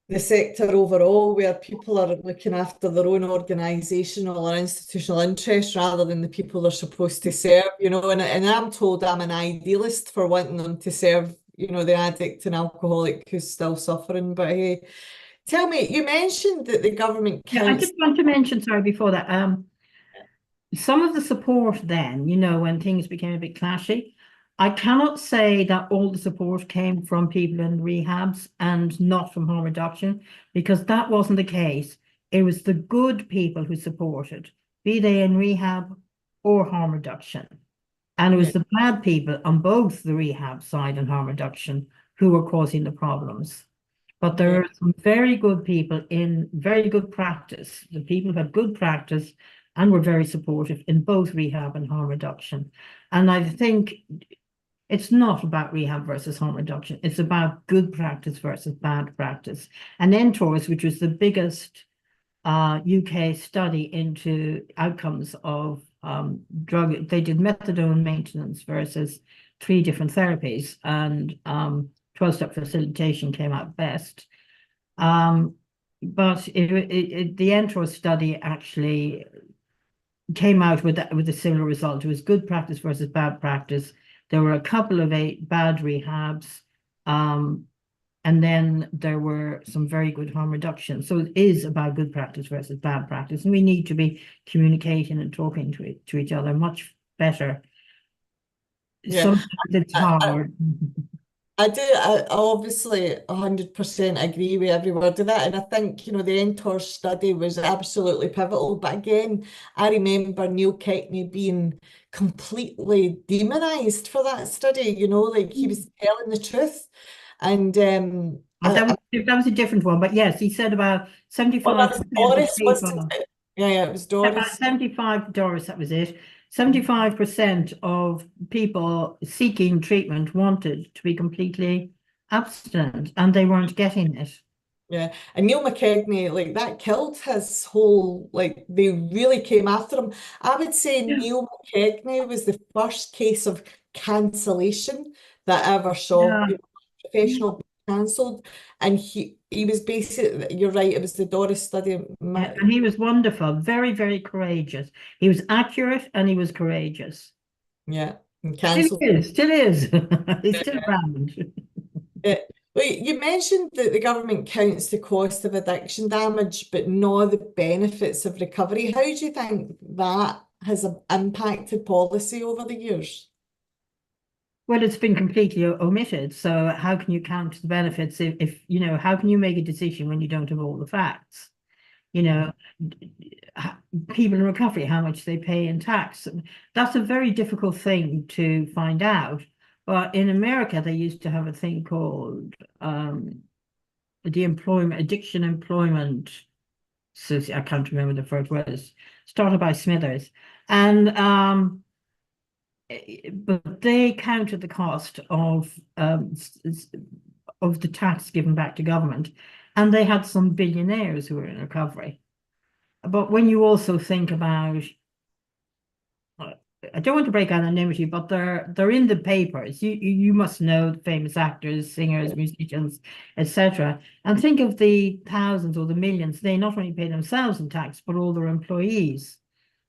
the sector overall, where people are looking after their own organisational or institutional interests rather than the people they're supposed to serve, and I'm told I'm an idealist for wanting them to serve, the addict and alcoholic who's still suffering. But hey, tell me, you mentioned that the government Yeah, I counts. just want to mention, sorry, before that, some of the support then, when things became a bit clashy, I cannot say that all the support came from people in rehabs and not from harm reduction, because that wasn't the case. It was the good people who supported, be they in rehab or harm reduction. And it Yeah, was the bad people on both the rehab side and harm reduction who were causing the problems. But there yeah, are some very good people in very good practice. The people who had good practice and were very supportive in both rehab and harm reduction. And I think it's not about rehab versus harm reduction. It's about good practice versus bad practice. And NTORS, which was the biggest UK study into outcomes of drug, they did methadone maintenance versus 3 different therapies, and 12-step facilitation came out best. But the NTORS study actually came out with a similar result. It was good practice versus bad practice. There were a couple of bad rehabs, and then there were some very good harm reduction. So it is about good practice versus bad practice, and we need to be communicating and talking to each other much better. yeah. Sometimes it's I, hard. I do. I obviously 100% agree with every word of that. And I think, the NTOR study was absolutely pivotal. But again, I remember Neil Keckney being completely demonized for that study, like he was telling the truth. And That was a different one, but yes, he said about oh, that was 75% of Doris, wasn't people. it? Yeah, yeah, it was About Doris. 75, Doris, that was it. 75% of people seeking treatment wanted to be completely abstinent, and they weren't getting it. Yeah, and Neil McKegney, like that killed his whole, like they really came after him. I would say Yeah. Neil McKegney was the first case of cancellation that I ever saw. Yeah. Professional cancelled, and he was basically. You're right. It was the Doris study. Yeah, and he was wonderful, very, very courageous. He was accurate and he was courageous. Yeah, and cancelled. Still is. He's still around. Yeah. Well, you mentioned that the government counts the cost of addiction damage, but not the benefits of recovery. How do you think that has impacted policy over the years? Well, it's been completely omitted. So how can you count the benefits if how can you make a decision when you don't have all the facts? You know, people in recovery, how much they pay in tax. That's a very difficult thing to find out. But in America, they used to have a thing called the addiction employment. So I can't remember the first words. started by Smithers. And but they counted the cost of the tax given back to government, and they had some billionaires who were in recovery. But when you also think about, I don't want to break anonymity, but they're in the papers. You must know the famous actors, singers, musicians, etc. And think of the thousands or the millions they not only pay themselves in tax, but all their employees.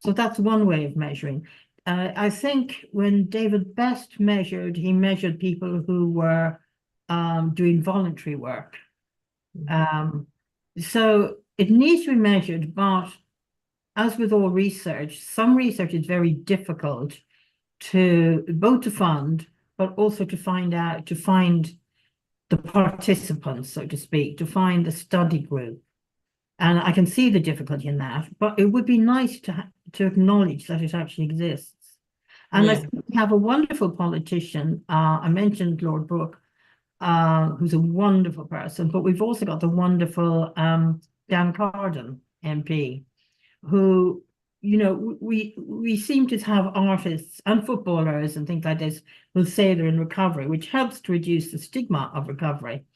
So that's one way of measuring. I think when David Best measured, he measured people who were doing voluntary work. So it needs to be measured, but as with all research, some research is very difficult to both to fund, but also to find the participants, so to speak, to find the study group. And I can see the difficulty in that, but it would be nice to acknowledge that it actually exists. And I think we have a wonderful politician. I mentioned Lord Brooke, who's a wonderful person, but we've also got the wonderful Dan Carden, MP, who, we seem to have artists and footballers and things like this who say they're in recovery, which helps to reduce the stigma of recovery.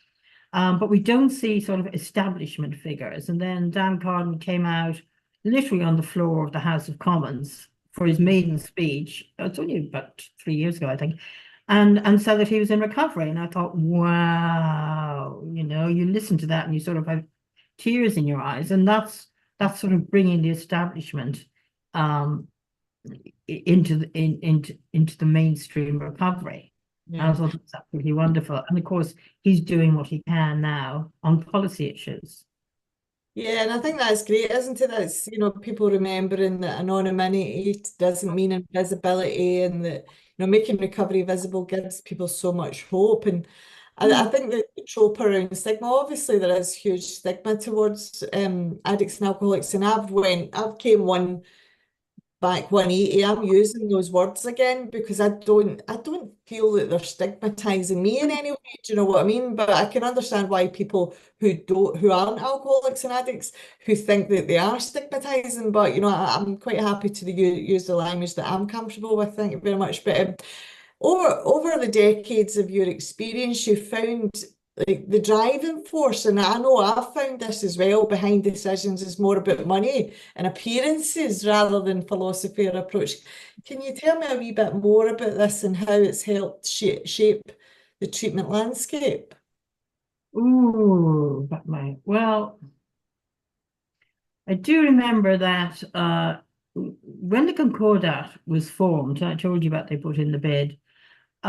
But we don't see sort of establishment figures. And then Dan Carden came out literally on the floor of the House of Commons for his maiden speech. It's only about 3 years ago, I think, and said that he was in recovery. And I thought, wow, you listen to that and you sort of have tears in your eyes. And that's sort of bringing the establishment into the mainstream recovery. Yeah. I thought that's absolutely wonderful. And of course, he's doing what he can now on policy issues. Yeah, and I think that's great, isn't it? That's, people remembering that anonymity doesn't mean invisibility, and that, making recovery visible gives people so much hope. And I think that the trope around stigma, obviously there is huge stigma towards addicts and alcoholics, and I've came back 180. I'm using those words again because I don't feel that they're stigmatizing me in any way. Do you know what I mean? But I can understand why people who aren't alcoholics and addicts who think that they are stigmatizing. But I'm quite happy to use the language that I'm comfortable with. Thank you very much. But over the decades of your experience, you found like the driving force, and I know I've found this as well, behind decisions is more about money and appearances rather than philosophy or approach. Can you tell me a wee bit more about this and how it's helped shape the treatment landscape? Ooh, well, I do remember that when the Concordat was formed, I told you about they put in the bid. The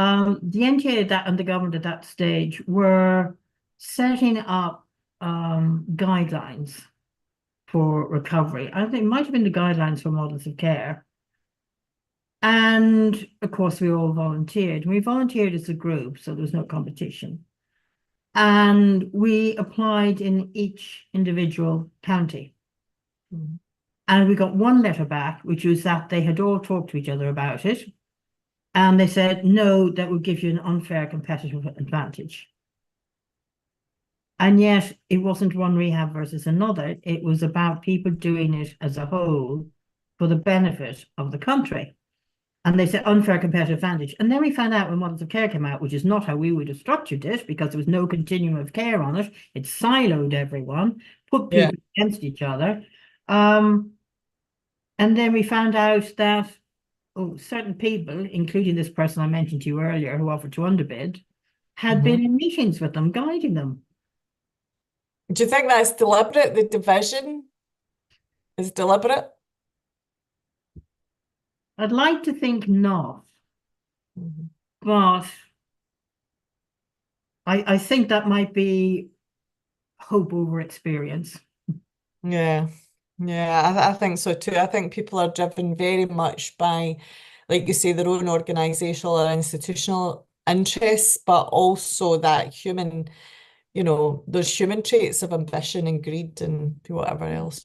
NTA and the government at that stage were setting up guidelines for recovery. I think it might have been the guidelines for models of care. And of course, we all volunteered. We volunteered as a group, so there was no competition. And we applied in each individual county. Mm. And we got one letter back, which was that they had all talked to each other about it. And they said, no, that would give you an unfair competitive advantage. And yet it wasn't one rehab versus another. It was about people doing it as a whole for the benefit of the country. And they said unfair competitive advantage. And then we found out when models of care came out, which is not how we would have structured it, because there was no continuum of care on it. It siloed everyone, put people against each other. And then we found out that certain people, including this person I mentioned to you earlier, who offered to underbid, had been in meetings with them, guiding them. Do you think that's deliberate? The division is deliberate? I'd like to think not, but I think that might be hope over experience. Yeah. Yeah, I think so too. I think people are driven very much by, like you say, their own organizational or institutional interests, but also that human, those human traits of ambition and greed and whatever else,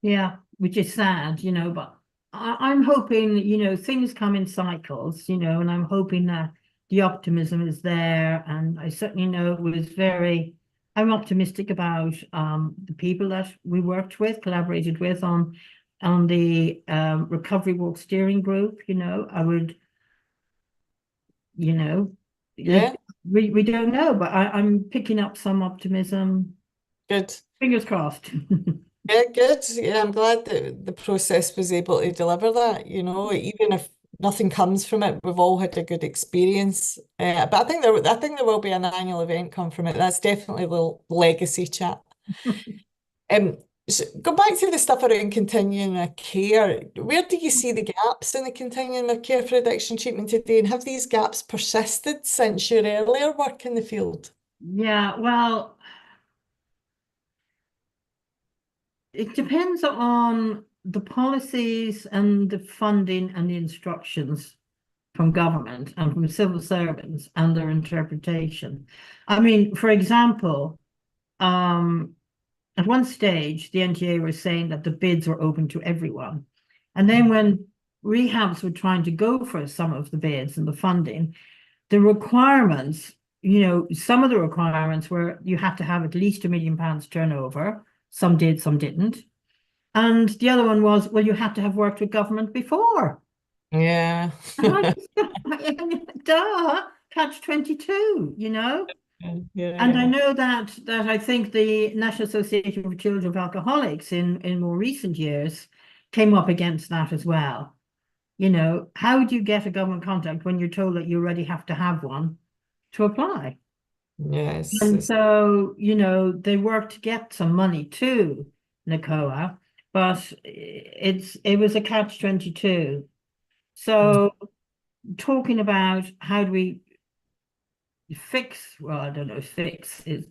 Yeah, which is sad, but I'm hoping, things come in cycles, and I'm hoping that the optimism is there. And I certainly know it was I'm optimistic about the people that we worked with, collaborated with on on the recovery work steering group, I would, you know, Yeah, we don't know, but I'm picking up some optimism. good. Fingers crossed. Yeah, good. Yeah, I'm glad that the process was able to deliver that, even if nothing comes from it, we've all had a good experience. But I think there will be an annual event come from it. That's definitely the legacy chat. Um, go back to the stuff around continuing of care. Where do you see the gaps in the continuum of care for addiction treatment today, and have these gaps persisted since your earlier work in the field? Yeah, well, it depends on the policies and the funding and the instructions from government and from civil servants and their interpretation. I mean, for example, at one stage, the NTA were saying that the bids were open to everyone. And then when rehabs were trying to go for some of the bids and the funding, the requirements, some of the requirements were you had to have at least £1 million turnover. Some did, some didn't. And the other one was, well, you had to have worked with government before. Yeah. And I just, duh, catch 22, Yeah, And I yeah. know that I think the National Association for Children of Alcoholics in more recent years came up against that as well. How do you get a government contact when you're told that you already have to have one to apply? Yes. And so, they work to get some money to NACOA, but it was a catch 22. So talking about how do we fix, well, I don't know, fix is,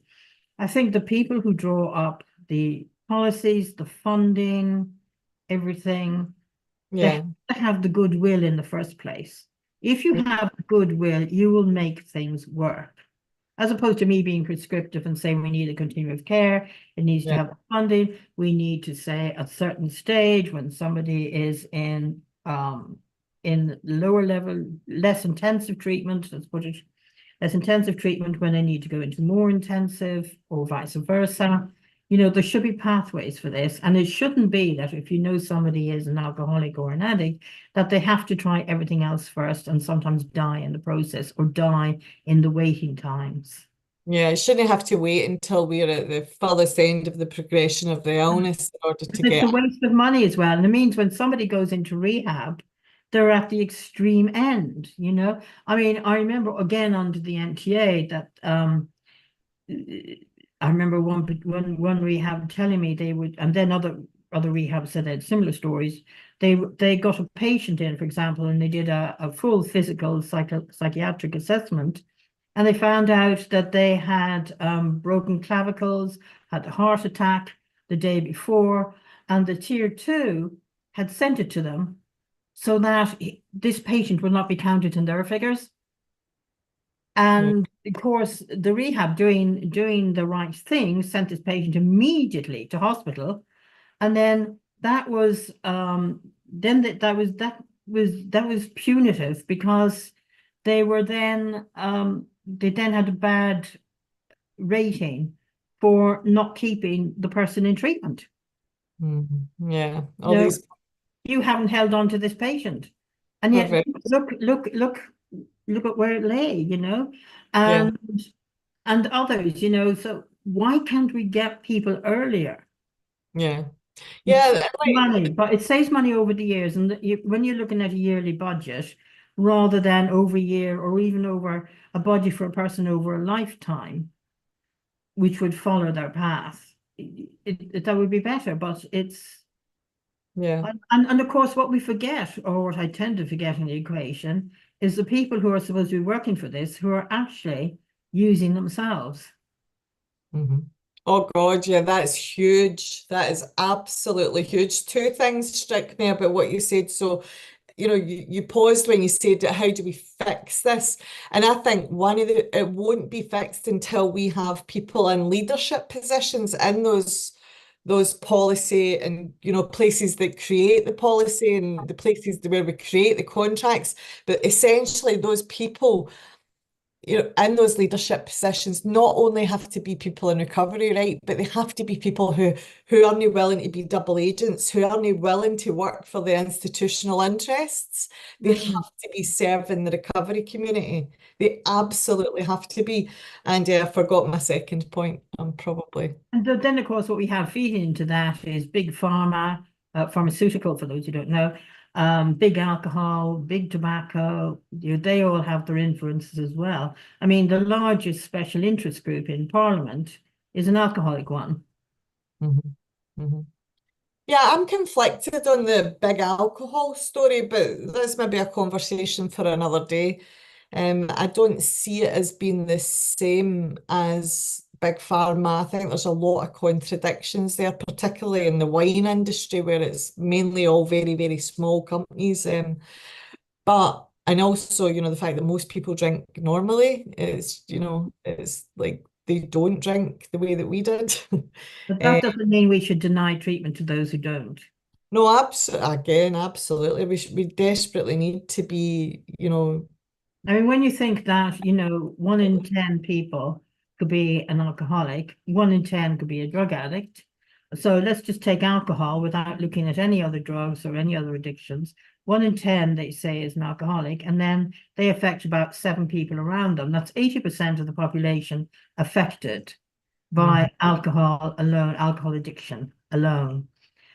I think the people who draw up the policies, the funding, everything, they have Yeah. to have the goodwill in the first place. If you have goodwill, you will make things work. As opposed to me being prescriptive and saying we need a continuum of care, it needs to Yeah. have funding. We need to say at a certain stage when somebody is in lower level, less intensive treatment, let's put it, less intensive treatment when they need to go into more intensive or vice versa. There should be pathways for this. And it shouldn't be that if you know somebody is an alcoholic or an addict, that they have to try everything else first and sometimes die in the process or die in the waiting times. Yeah, you shouldn't have to wait until we're at the furthest end of the progression of the illness in order to It's get. a waste of money as well. And it means when somebody goes into rehab, they're at the extreme end. I mean, I remember again under the NTA that I remember one rehab telling me they would, and then other rehabs said they had similar stories. They got a patient in, for example, and they did a full physical psychiatric assessment, and they found out that they had broken clavicles, had a heart attack the day before, and the tier two had sent it to them so that this patient will not be counted in their figures. Yeah, And of course, the rehab doing the right thing sent this patient immediately to hospital, and then that was that was punitive because they then had a bad rating for not keeping the person in treatment. yeah. All No, these you haven't held on to this patient, and are yet very, look at where it lay. yeah, And others. So why can't we get people earlier? yeah, It yeah. saves money, but it saves money over the years. And when you're looking at a yearly budget, rather than over a year or even over a budget for a person over a lifetime, which would follow their path, that would be better. But it's Yeah. and of course, what we forget, or what I tend to forget in the equation, is the people who are supposed to be working for this who are actually using themselves. Mhm. Oh God, yeah, that's huge. That is absolutely huge. Two things strike me about what you said. So, you paused when you said, how do we fix this? And I think it won't be fixed until we have people in leadership positions in those policy and places that create the policy and the places where we create the contracts. But essentially those people in those leadership positions not only have to be people in recovery, right, but they have to be people who aren't willing to be double agents, who aren't willing to work for the institutional interests. They have to be serving the recovery community. They absolutely have to be. And yeah, I forgot my second point. I'm probably. And then, of course, what we have feeding into that is big pharma, pharmaceutical, for those who don't know, big alcohol, big tobacco. They all have their influences as well. I mean, the largest special interest group in Parliament is an alcoholic one. Mhm. Mhm. Yeah, I'm conflicted on the big alcohol story, but that's maybe a conversation for another day. I don't see it as being the same as big pharma. I think there's a lot of contradictions there, particularly in the wine industry, where it's mainly all very, very small companies. And also, the fact that most people drink normally is, it's like they don't drink the way that we did. But that doesn't mean we should deny treatment to those who don't. No, absolutely. We desperately need to be, I mean, when you think that, 1 in 10 people could be an alcoholic, 1 in 10 could be a drug addict. So let's just take alcohol without looking at any other drugs or any other addictions. 1 in 10, they say, is an alcoholic, and then they affect about 7 people around them. That's 80% of the population affected by alcohol alone, alcohol addiction alone.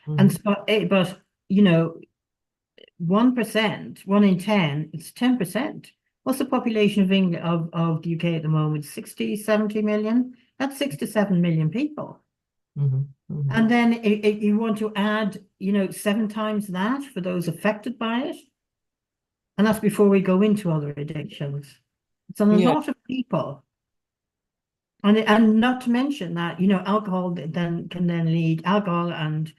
And so, but 1%, 1 in 10, it's 10%. What's the population of England of the UK at the moment? 60, 70 million? That's 6 to 7 million people. And then if you want to add, 7 times that for those affected by it, and that's before we go into other addictions. It's a Yeah, lot of people. And not to mention that, alcohol then can then lead alcohol and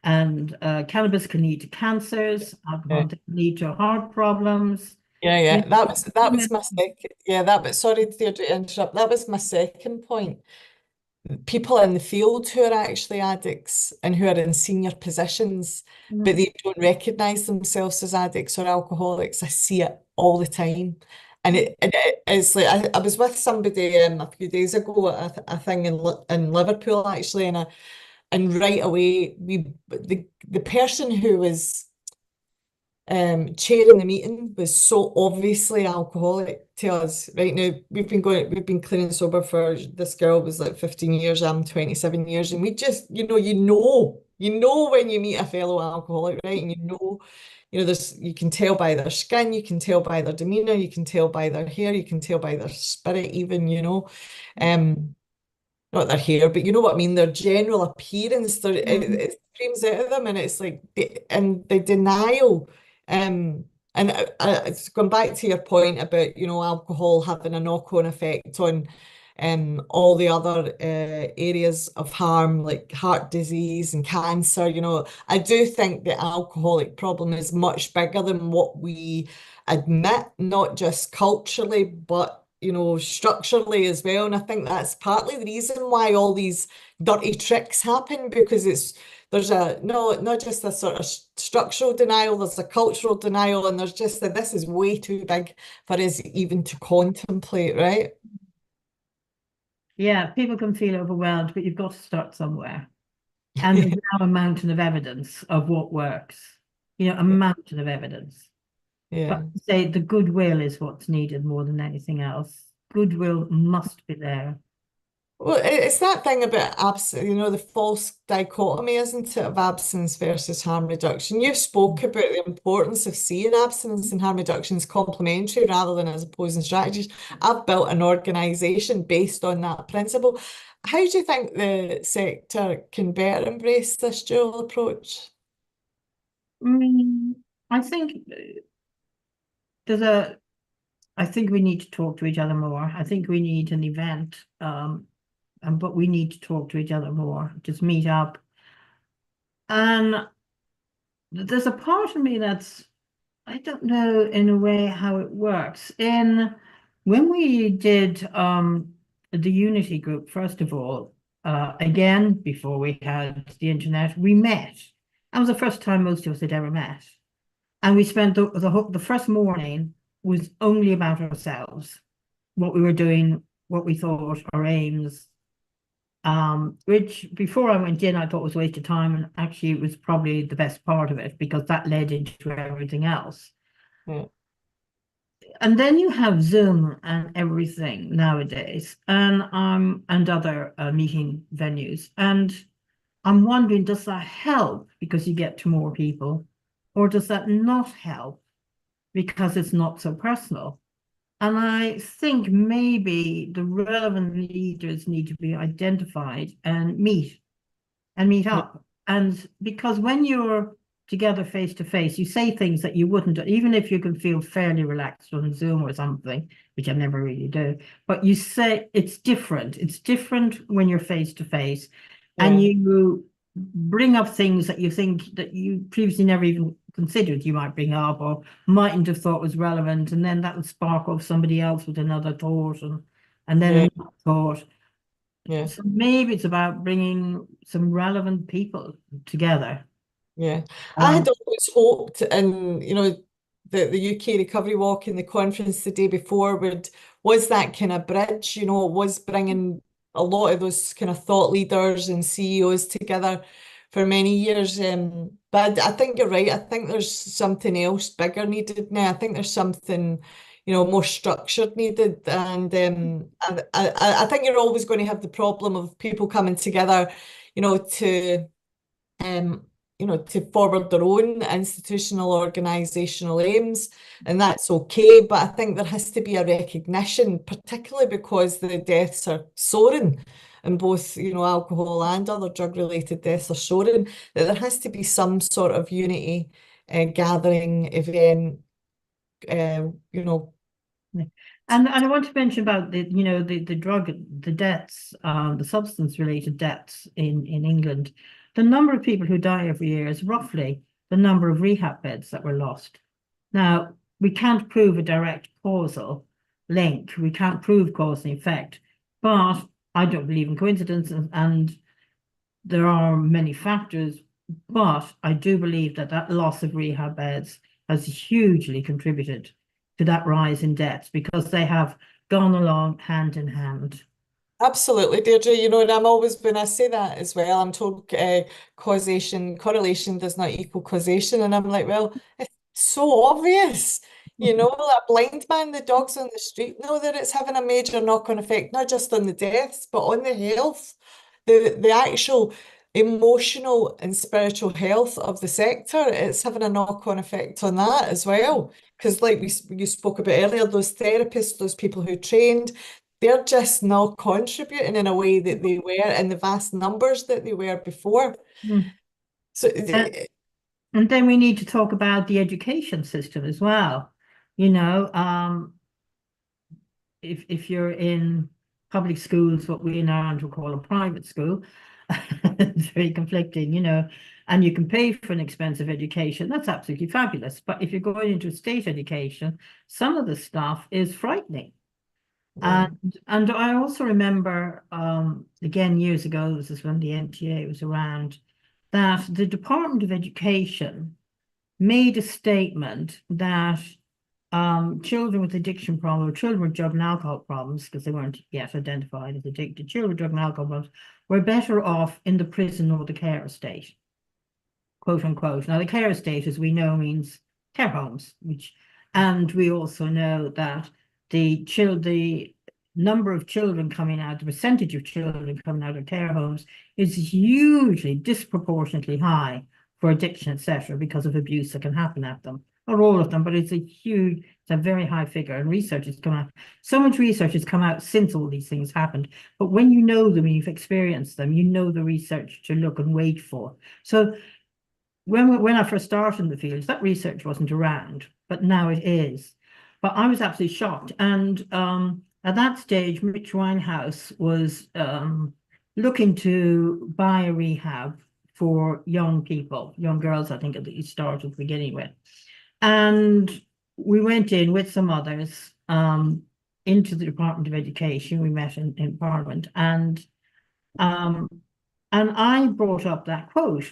cannabis can lead to cancers, yeah. alcohol can lead to heart problems. Yeah, You yeah. know, That was my second. Yeah, sorry, Deirdre, to interrupt. That was my second point. People in the field who are actually addicts and who are in senior positions, but mm, they don't recognize themselves as addicts or alcoholics. I see it all the time. It's like I was with somebody a few days ago at a thing in Liverpool actually, and right away the person who was chairing the meeting was so obviously alcoholic to us. Right now, we've been clean and sober for this girl was like 15 years, I'm 27 years, and we just, you know when you meet a fellow alcoholic, right? And you can tell by their skin, you can tell by their demeanor, you can tell by their hair, you can tell by their spirit, even. Um, Not their hair, but you know what I mean, their general appearance, mm, it screams out of them, and it's like and the denial. And it's going back to your point about, alcohol having a knock-on effect on all the other areas of harm like heart disease and cancer. I do think the alcoholic problem is much bigger than what we admit, not just culturally, but structurally as well. And I think that's partly the reason why all these dirty tricks happen, because there's a no, not just a sort of structural denial, there's a cultural denial, and there's just that this is way too big for us even to contemplate, right? yeah, people can feel overwhelmed, but you've got to start somewhere. And there's now a mountain of evidence of what works. A mountain of evidence. Yeah. But say the goodwill is what's needed more than anything else. Goodwill must be there. Well, it's that thing about absence, the false dichotomy, isn't it, of absence versus harm reduction. You spoke about the importance of seeing absence and harm reduction as complementary rather than as opposing strategies. I've built an organisation based on that principle. How do you think the sector can better embrace this dual approach? Mm, I think there's a, I think we need to talk to each other more. I think we need an event, but we need to talk to each other more, just meet up. And there's a part of me that's, I don't know in a way how it works. When we did the Unity group, first of all, again, before we had the internet, we met. That was the first time most of us had ever met. And we spent the first morning was only about ourselves. what we were doing, what we thought our aims, which before I went in, I thought was a waste of time, and actually it was probably the best part of it because that led into everything else. Yeah. And then you have Zoom and everything nowadays, and other meeting venues, and I'm wondering, does that help because you get to more people, or does that not help because it's not so personal? And I think maybe the relevant leaders need to be identified and meet Yeah. up. And because when you're together face to face, you say things that you wouldn't, even if you can feel fairly relaxed on Zoom or something, which I never really do. But you say it's different. It's different when you're face to face, and Yeah. you bring up things that you think that you previously never even considered you might bring up or mightn't have thought was relevant, and then that would spark off somebody else with another thought, and then Yeah. another thought. Yeah. So maybe it's about bringing some relevant people together. Yeah, I had Um, always hoped, and the UK Recovery Walk and the conference the day before was that kind of bridge. Was bringing a lot of those kind of thought leaders and CEOs together for many years. But I think you're right. I think there's something else bigger needed now. I think there's something, more structured needed, and I think you're always going to have the problem of people coming together, to um, to forward their own institutional organisational aims, and that's okay. But I think there has to be a recognition, particularly because the deaths are soaring, and both, alcohol and other drug-related deaths are soaring, that there has to be some sort of unity gathering event, uh, you know. yeah. And I want to mention about the drug, the deaths, the substance related deaths in England. The number of people who die every year is roughly the number of rehab beds that were lost. Now, we can't prove a direct causal link. We can't prove cause and effect, but I don't believe in coincidence, and there are many factors, but I do believe that that loss of rehab beds has hugely contributed to that rise in deaths because they have gone along hand in hand. Absolutely, Deirdre. And I'm always, when I say that as well, I'm told correlation does not equal causation. And I'm like, well, it's so obvious. That blind man, the dogs on the street know that it's having a major knock-on effect, not just on the deaths, but on the health, the actual emotional and spiritual health of the sector. It's having a knock-on effect on that as well. Because like you spoke about earlier, those therapists, those people who trained, they're just not contributing in a way that they were in the vast numbers that they were before. Mm. So, And, and then we need to talk about the education system as well. You know, if you're in public schools, what we in Ireland would call a private school, it's very conflicting, and you can pay for an expensive education, that's absolutely fabulous. But if you're going into state education, some of the stuff is frightening. yeah, And I also remember, again, years ago, this is when the NTA was around, that the Department of Education made a statement that children with addiction problems, or children with drug and alcohol problems, because they weren't yet identified as addicted, children with drug and alcohol problems were better off in the prison or the care estate, quote unquote. Now, the care estate, as we know, means care homes, and we also know that the number of children coming out, the percentage of children coming out of care homes is hugely, disproportionately high for addiction, etc., because of abuse that can happen at them. Not all of them, but it's a very high figure. And research has come out. So much research has come out since all these things happened. But when you know them and you've experienced them, you know the research to look and wait for. So when I first started in the field, that research wasn't around, but now it is. But I was absolutely shocked. And at that stage, Mitch Winehouse was looking to buy a rehab for young people, young girls, I think, at the start of the beginning with. And we went in with some others into the Department of Education. We met in Parliament, um, and I brought up that quote,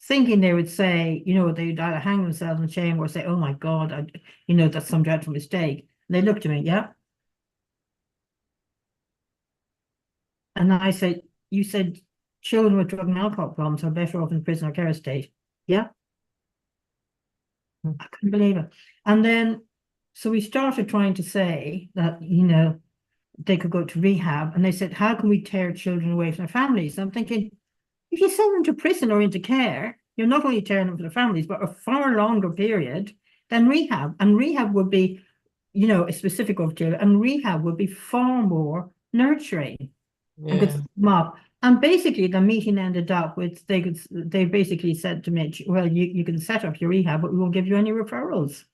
thinking they would say, they'd either hang themselves in shame or say, "Oh my God, that's some dreadful mistake." And they looked at me, yeah. And I said, you said children with drug and alcohol problems are better off in prison or care estate. Yeah, I couldn't believe it. And then, so we started trying to say that, they could go to rehab. And they said, how can we tear children away from their families? I'm thinking, if you send them to prison or into care, you're not only tearing them from their families, but a far longer period than rehab. And rehab would be, a specific of children, and rehab would be far more nurturing and could Yeah. set them up. And basically, the meeting ended up with they basically said to Mitch, well, you can set up your rehab, but we won't give you any referrals.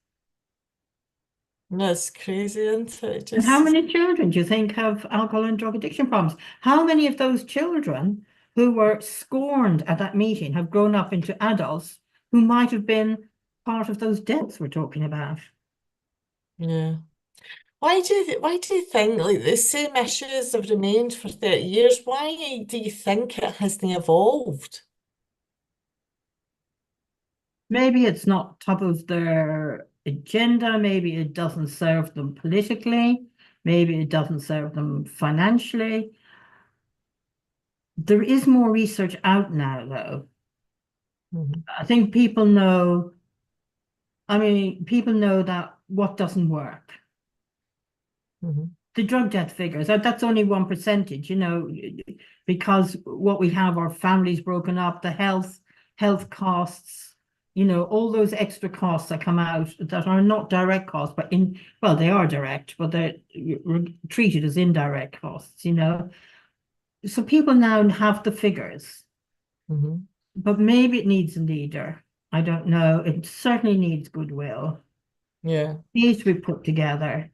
That's crazy, isn't it? And how Just, many children do you think have alcohol and drug addiction problems? How many of those children who were scorned at that meeting have grown up into adults who might have been part of those deaths we're talking about? yeah. Why do you think like the same issues have remained for 30 years? Why do you think it hasn't evolved? Maybe it's not top of their agenda. Maybe it doesn't serve them politically. Maybe it doesn't serve them financially. There is more research out now, though. Mhm, I think people know, people know that what doesn't work. mhm, The drug death figures, that's only 1%, because what we have are families broken up, the health costs, all those extra costs that come out that are not direct costs, but well, they are direct, but they're treated as indirect costs. So people now have the figures, mhm. but maybe it needs a leader. I don't know. It certainly needs goodwill. Yeah. It needs to be put together.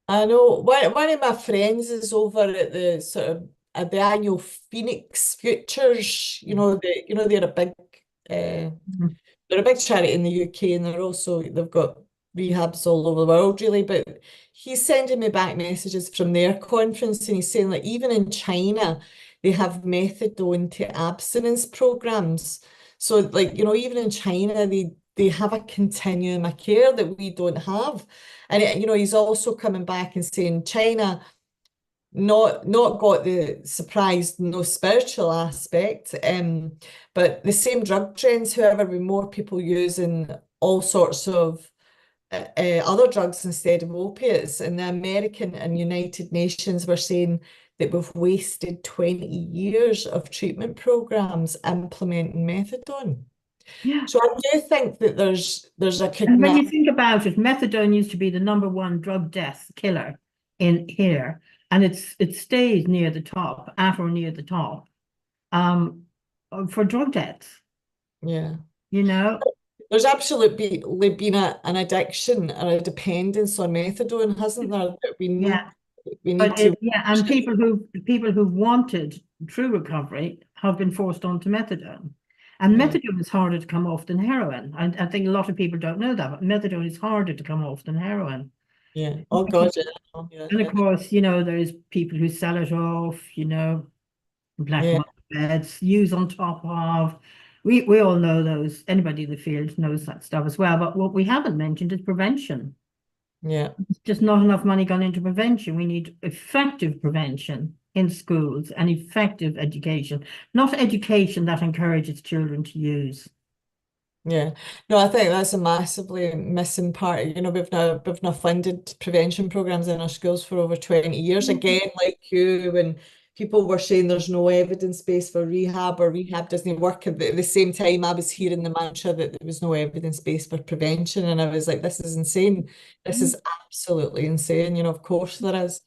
I know one of my friends is over at the sort of at the annual Phoenix Futures. They're a big uh, they're a big charity in the UK, and they've got rehabs all over the world really. But he's sending me back messages from their conference, and he's saying like even in China they have methadone to abstinence programs. So like even in China they have a continuum of care that we don't have. And he's also coming back and saying China not got the surprise, no spiritual aspect, but the same drug trends, however, with more people using all sorts of other drugs instead of opiates. And the American and United Nations were saying that we've wasted 20 years of treatment programs implementing methadone. Yeah. So I do think that there's a And when cognitive, you think about it, methadone used to be the number one drug death killer in here, and it stays near the top, at or near the top, um, for drug deaths. yeah. You know, There's absolutely been an addiction or a dependence on methadone, hasn't there? That yeah. we need But to. and people who wanted true recovery have been forced onto methadone. And Yeah, methadone is harder to come off than heroin. I think a lot of people don't know that, but methadone is harder to come off than heroin. yeah. Oh God, yeah, oh, yeah, And of yeah, course, there's people who sell it off, black yeah, market beds, use on top of. We all know those. Anybody in the field knows that stuff as well. But what we haven't mentioned is prevention. yeah, There's just not enough money gone into prevention. We need effective prevention in schools and effective education, not education that encourages children to use. yeah. No, I think that's a massively missing part. We've not funded prevention programs in our schools for over 20 years. Again, like you, when people were saying there's no evidence base for rehab or rehab doesn't work, at the same time I was hearing the mantra that there was no evidence base for prevention, and I was like, this is insane. This is absolutely insane. Of course there is.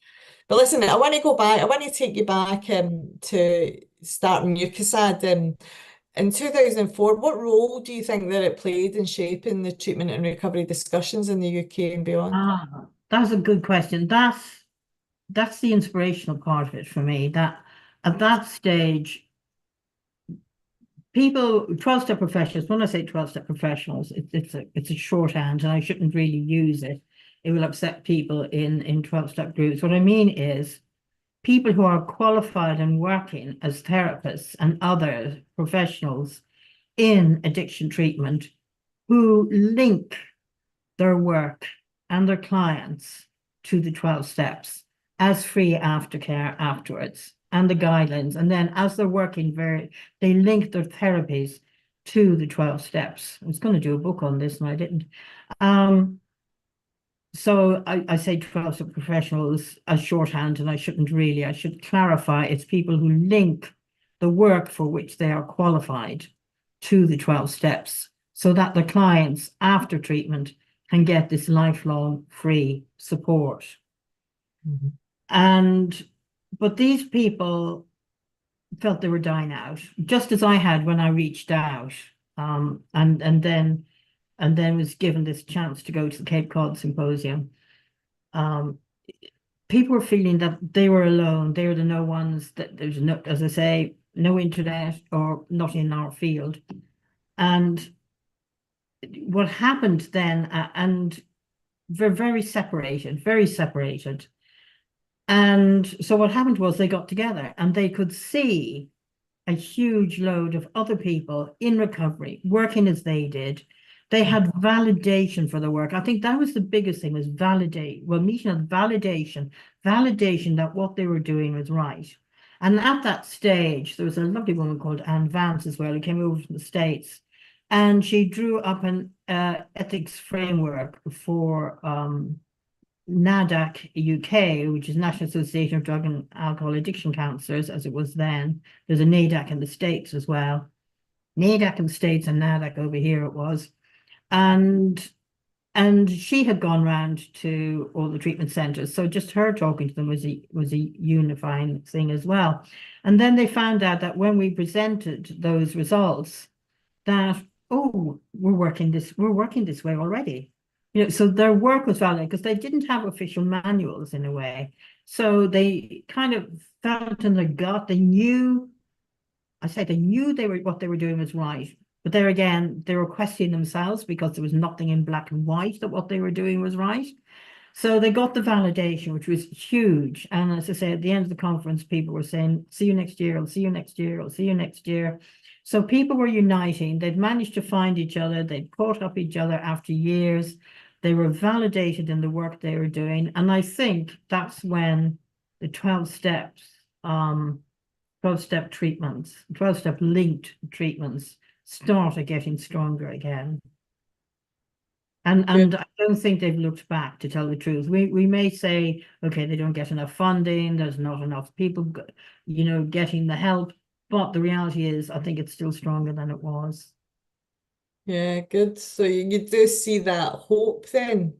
But listen, I want to go back. I want to take you back to starting UCASAD. In 2004, what role do you think that it played in shaping the treatment and recovery discussions in the UK and beyond? That's a good question. That's the inspirational part of it for me. That at that stage, people, 12-step professionals, when I say 12-step professionals, it's a shorthand and I shouldn't really use it. It will upset people in 12-step groups. What I mean is people who are qualified and working as therapists and other professionals in addiction treatment who link their work and their clients to the 12 steps. as free aftercare afterwards and the guidelines. And then as they're working they link their therapies to the 12 steps. I was going to do a book on this and I didn't. Um, so I say 12 step professionals as shorthand, and I shouldn't really. I should clarify it's people who link the work for which they are qualified to the 12 steps so that the clients after treatment can get this lifelong free support. Mhm. And but these people felt they were dying out, just as I had when I reached out. And then was given this chance to go to the Cape Cod Symposium. Um, People were feeling that they were alone. They were the no ones, that there's no, as I say, no internet or not in our field. And what happened then, and they're very separated, very separated. And so what happened was they got together and they could see a huge load of other people in recovery working as they did. They had validation for the work. I think that was the biggest thing, was meeting of validation that what they were doing was right. And at that stage, there was a lovely woman called Anne Vance as well, who came over from the States, and she drew up an ethics framework for NADAC UK, which is National Association of Drug and Alcohol Addiction Counsellors, as it was then. There's a NADAC in the States as well. NADAC in the States and NADAC over here it was. And she had gone round to all the treatment centres. So just her talking to them was a unifying thing as well. And then they found out that when we presented those results, that, oh, we're working this way already. So their work was valid because they didn't have official manuals in a way. So they kind of felt in their gut. They knew what they were doing was right. But there again, they were questioning themselves because there was nothing in black and white that what they were doing was right. So they got the validation, which was huge. And as I say, at the end of the conference, people were saying, see you next year, I'll see you next year, I'll see you next year. So people were uniting. They'd managed to find each other. They'd caught up each other after years. They were validated in the work they were doing. And I think that's when the 12 steps, 12-step treatments, 12-step linked treatments started getting stronger again. And I don't think they've looked back, to tell the truth. We may say, okay, they don't get enough funding, there's not enough people, getting the help. But the reality is, I think it's still stronger than it was. Yeah, good. So you do see that hope then.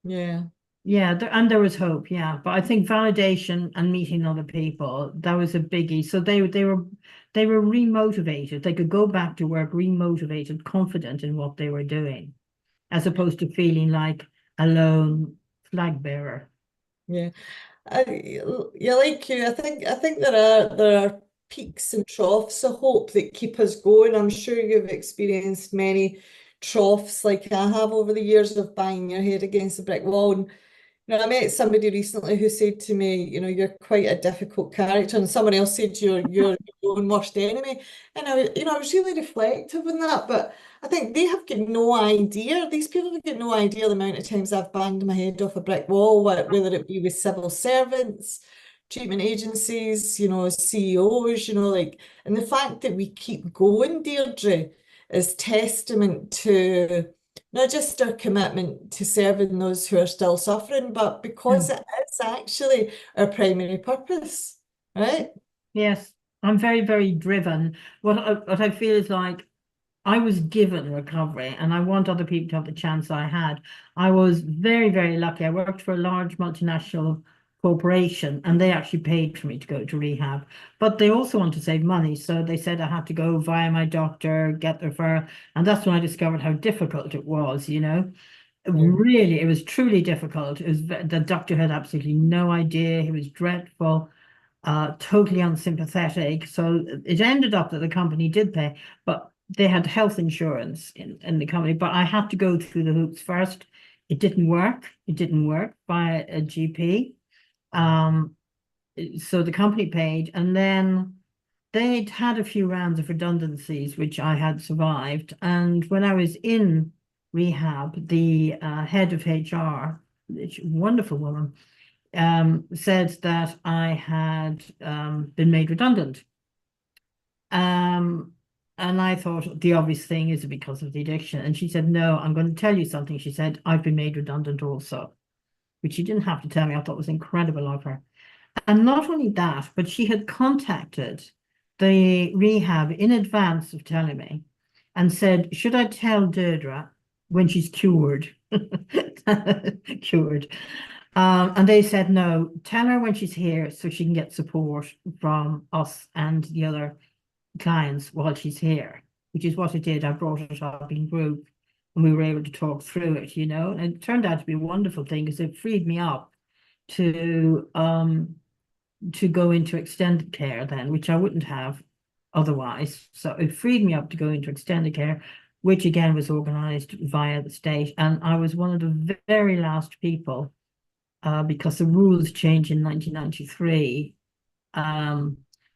Yeah. Yeah, and there was hope, yeah. But I think validation and meeting other people, that was a biggie. So they were remotivated. They could go back to work remotivated, confident in what they were doing, as opposed to feeling like a lone flag bearer. Yeah. Yeah, like you, I think there are peaks and troughs of hope that keep us going. I'm sure you've experienced many troughs like I have over the years of banging your head against the brick wall. And I met somebody recently who said to me, you're quite a difficult character, and someone else said you're your own worst enemy. And I was really reflective on that, but I think they have got no idea. These people have got no idea the amount of times I've banged my head off a brick wall, whether it be with civil servants, treatment agencies, CEOs, and the fact that we keep going, Deirdre, is testament to not just our commitment to serving those who are still suffering, but because it is actually our primary purpose, right? Yes, I'm very, very driven. What I feel is like I was given recovery and I want other people to have the chance I had. I was very, very lucky. I worked for a large multinational corporation and they actually paid for me to go to rehab. But they also want to save money. So they said I had to go via my doctor, get the referral. And that's when I discovered how difficult it was, Yeah. Really, it was truly difficult. The doctor had absolutely no idea. He was dreadful, totally unsympathetic. So it ended up that the company did pay, but they had health insurance in the company. But I had to go through the hoops first. It didn't work. It didn't work by a GP. So the company paid, and then they'd had a few rounds of redundancies, which I had survived. And when I was in rehab, the head of HR, wonderful woman, said that I had been made redundant. And I thought the obvious thing is because of the addiction. And she said, no, I'm going to tell you something. She said, I've been made redundant also, which she didn't have to tell me. I thought was incredible of her. And not only that, but she had contacted the rehab in advance of telling me and said, should I tell Deirdre when she's cured? Cured. And they said, no, tell her when she's here so she can get support from us and the other clients while she's here, which is what I did. I brought it up in group and we were able to talk through it, you know, and it turned out to be a wonderful thing because it freed me up to go into extended care then, which I wouldn't have otherwise. So it freed me up to go into extended care, which again was organized via the state. And I was one of the very last people because the rules changed in 1993.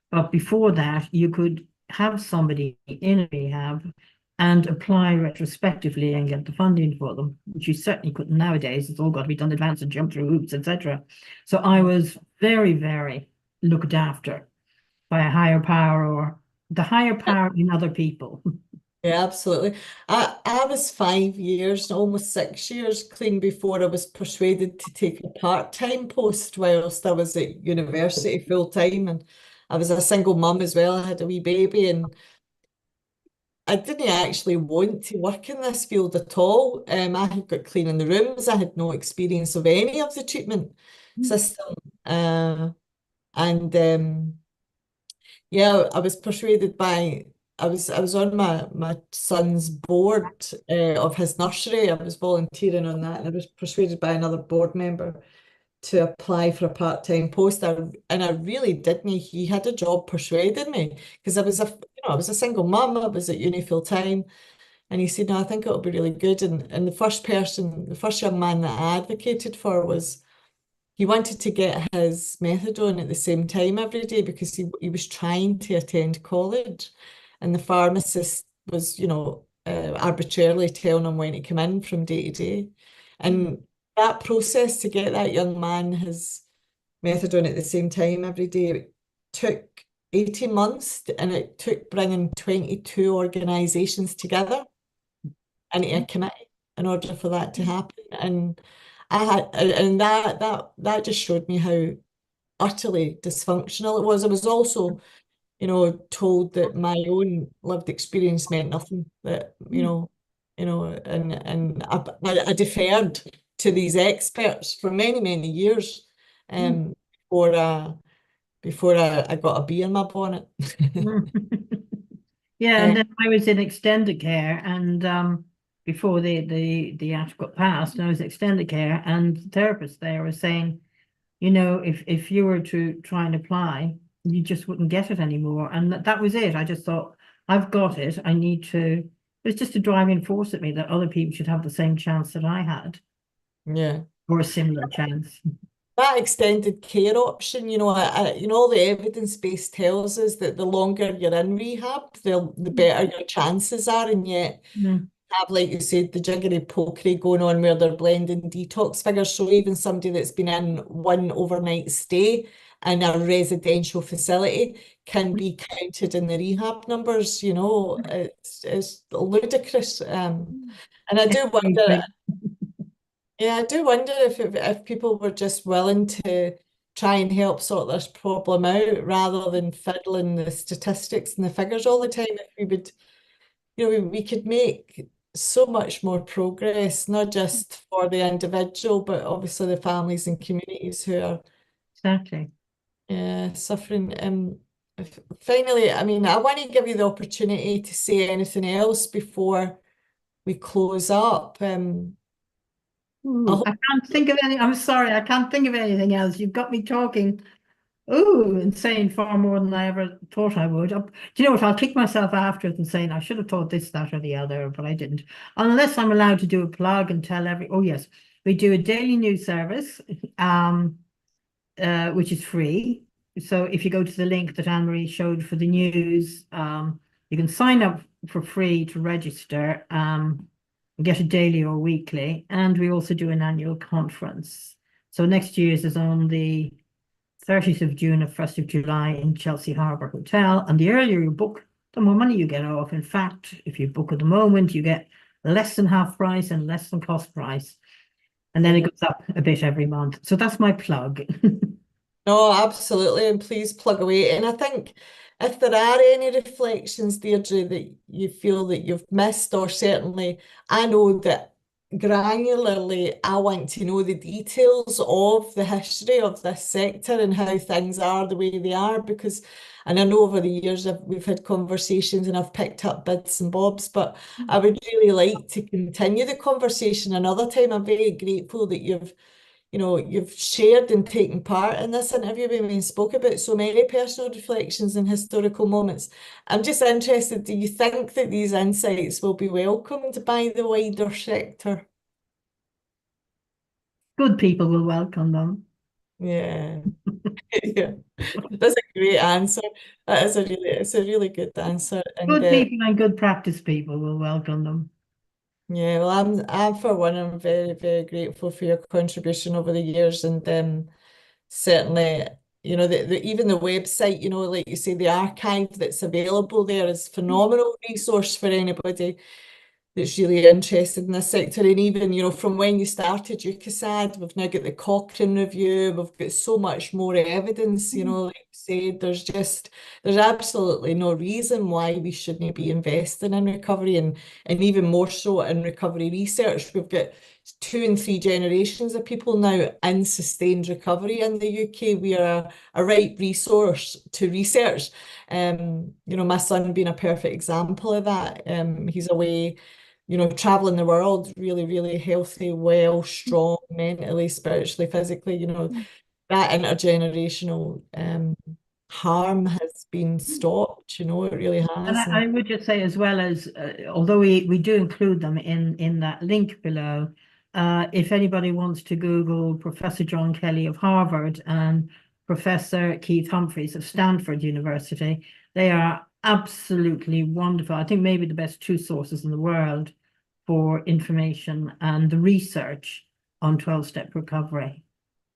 But before that, you could have somebody in a rehab and apply retrospectively and get the funding for them, which you certainly couldn't nowadays. It's all got to be done in advance and jump through hoops, etc. So I was very, very looked after by a higher power or the higher power in other people. Yeah, absolutely. I was 5 years, almost 6 years clean before I was persuaded to take a part-time post whilst I was at university full time. And I was a single mum as well. I had a wee baby and I didn't actually want to work in this field at all. I had got clean in the rooms. I had no experience of any of the treatment system. And Yeah, I was persuaded by I was on my son's board of his nursery. I was volunteering on that, and I was persuaded by another board member to apply for a part-time post. And I really didn't. He had a job persuading me because I was a single mum. I was at uni full time, and he said, "No, I think it'll be really good." And the first young man that I advocated for was he wanted to get his methadone at the same time every day because he was trying to attend college. And the pharmacist was, arbitrarily telling him when to come in from day to day. And that process to get that young man his methadone at the same time every day took 18 months and it took bringing 22 organizations together and a committee in order for that to happen. And that just showed me how utterly dysfunctional it was. I was also, told that my own lived experience meant nothing. That and I deferred to these experts for many many years, um, before I got a bee in my bonnet. Yeah, and Uh, then I was in extended care, and before the act got passed, I was extended care, and the therapist there was saying, if you were to try and apply, you just wouldn't get it anymore, and that was it. I just thought, I've got it. I need to. It was just a driving force at me that other people should have the same chance that I had, yeah. or a similar chance. That extended care option, all the evidence base tells us that the longer you're in rehab, the better your chances are, and yet Mm, have, like you said, the jiggery pokery going on where they're blending detox figures. So even somebody that's been in one overnight stay in a residential facility can be counted in the rehab numbers, it's ludicrous. And I do wonder, yeah, I do wonder if people were just willing to try and help sort this problem out rather than fiddling the statistics and the figures all the time, if we would, we could make so much more progress, not just for the individual, but obviously the families and communities who are exactly. suffering. Finally, I mean, I want to give you the opportunity to say anything else before we close up. I Ooh, hope I can't think of any. I'm sorry, I can't think of anything else. You've got me talking. Ooh, and saying far more than I ever thought I would. Do you know what? I'll kick myself after it and saying I should have thought this, that, or the other, but I didn't. Unless I'm allowed to do a plug and tell oh yes, we do a daily news service, which is free. So if you go to the link that Anne-Marie showed for the news, you can sign up for free to register, and get a daily or weekly. And we also do an annual conference. So next year's is on the 30th of June and 1st of July in Chelsea Harbour Hotel. And the earlier you book, the more money you get off. In fact, if you book at the moment, you get less than half price and less than cost price. And then it Yeah. goes up a bit every month. So that's my plug. No, absolutely, and please plug away. And I think if there are any reflections, Deirdre, that you feel that you've missed, or certainly I know that granularly I want to know the details of the history of this sector and how things are the way they are, because, and I know over the years we've had conversations and I've picked up bits and bobs, but I would really like to continue the conversation another time. I'm very grateful that you've shared and taken part in this interview with me and spoke about so many personal reflections and historical moments. I'm just interested, do you think that these insights will be welcomed by the wider sector? Good people will welcome them. Yeah, yeah. That's a great answer. It's a really good answer. And Good people and good practice people will welcome them. yeah, well, I'm for one, I'm very, very grateful for your contribution over the years, and certainly, even the website, like you say, the archive that's available there is phenomenal resource for anybody that's really interested in this sector. And even, from when you started UKASAD, we've now got the Cochrane review, we've got so much more evidence, like you said, there's absolutely no reason why we shouldn't be investing in recovery, and even more so in recovery research. We've got 2 and 3 generations of people now in sustained recovery in the UK. We are a right resource to research. My son being a perfect example of that. He's away, traveling the world, really, really healthy, well, strong, mentally, spiritually, physically, that intergenerational harm has been stopped, it really And has. And I would just say, as well as, although we do include them in that link below, if anybody wants to Google Professor John Kelly of Harvard and Professor Keith Humphreys of Stanford University, they are absolutely wonderful. I think maybe the best two sources in the world for information and the research on 12-step recovery.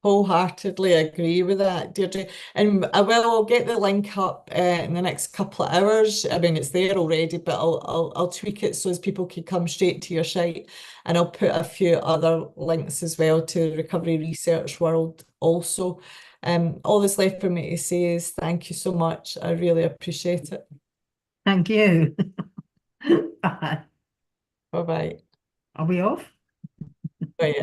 wholeheartedly agree with that, Deirdre. And I'll get the link up in the next couple of hours. I mean, it's there already, but I'll tweak it so as people can come straight to your site. And I'll put a few other links as well to Recovery Research World also. All that's left for me to say is thank you so much. I really appreciate it. Thank you. Bye. Bye bye. Are we off? Bye.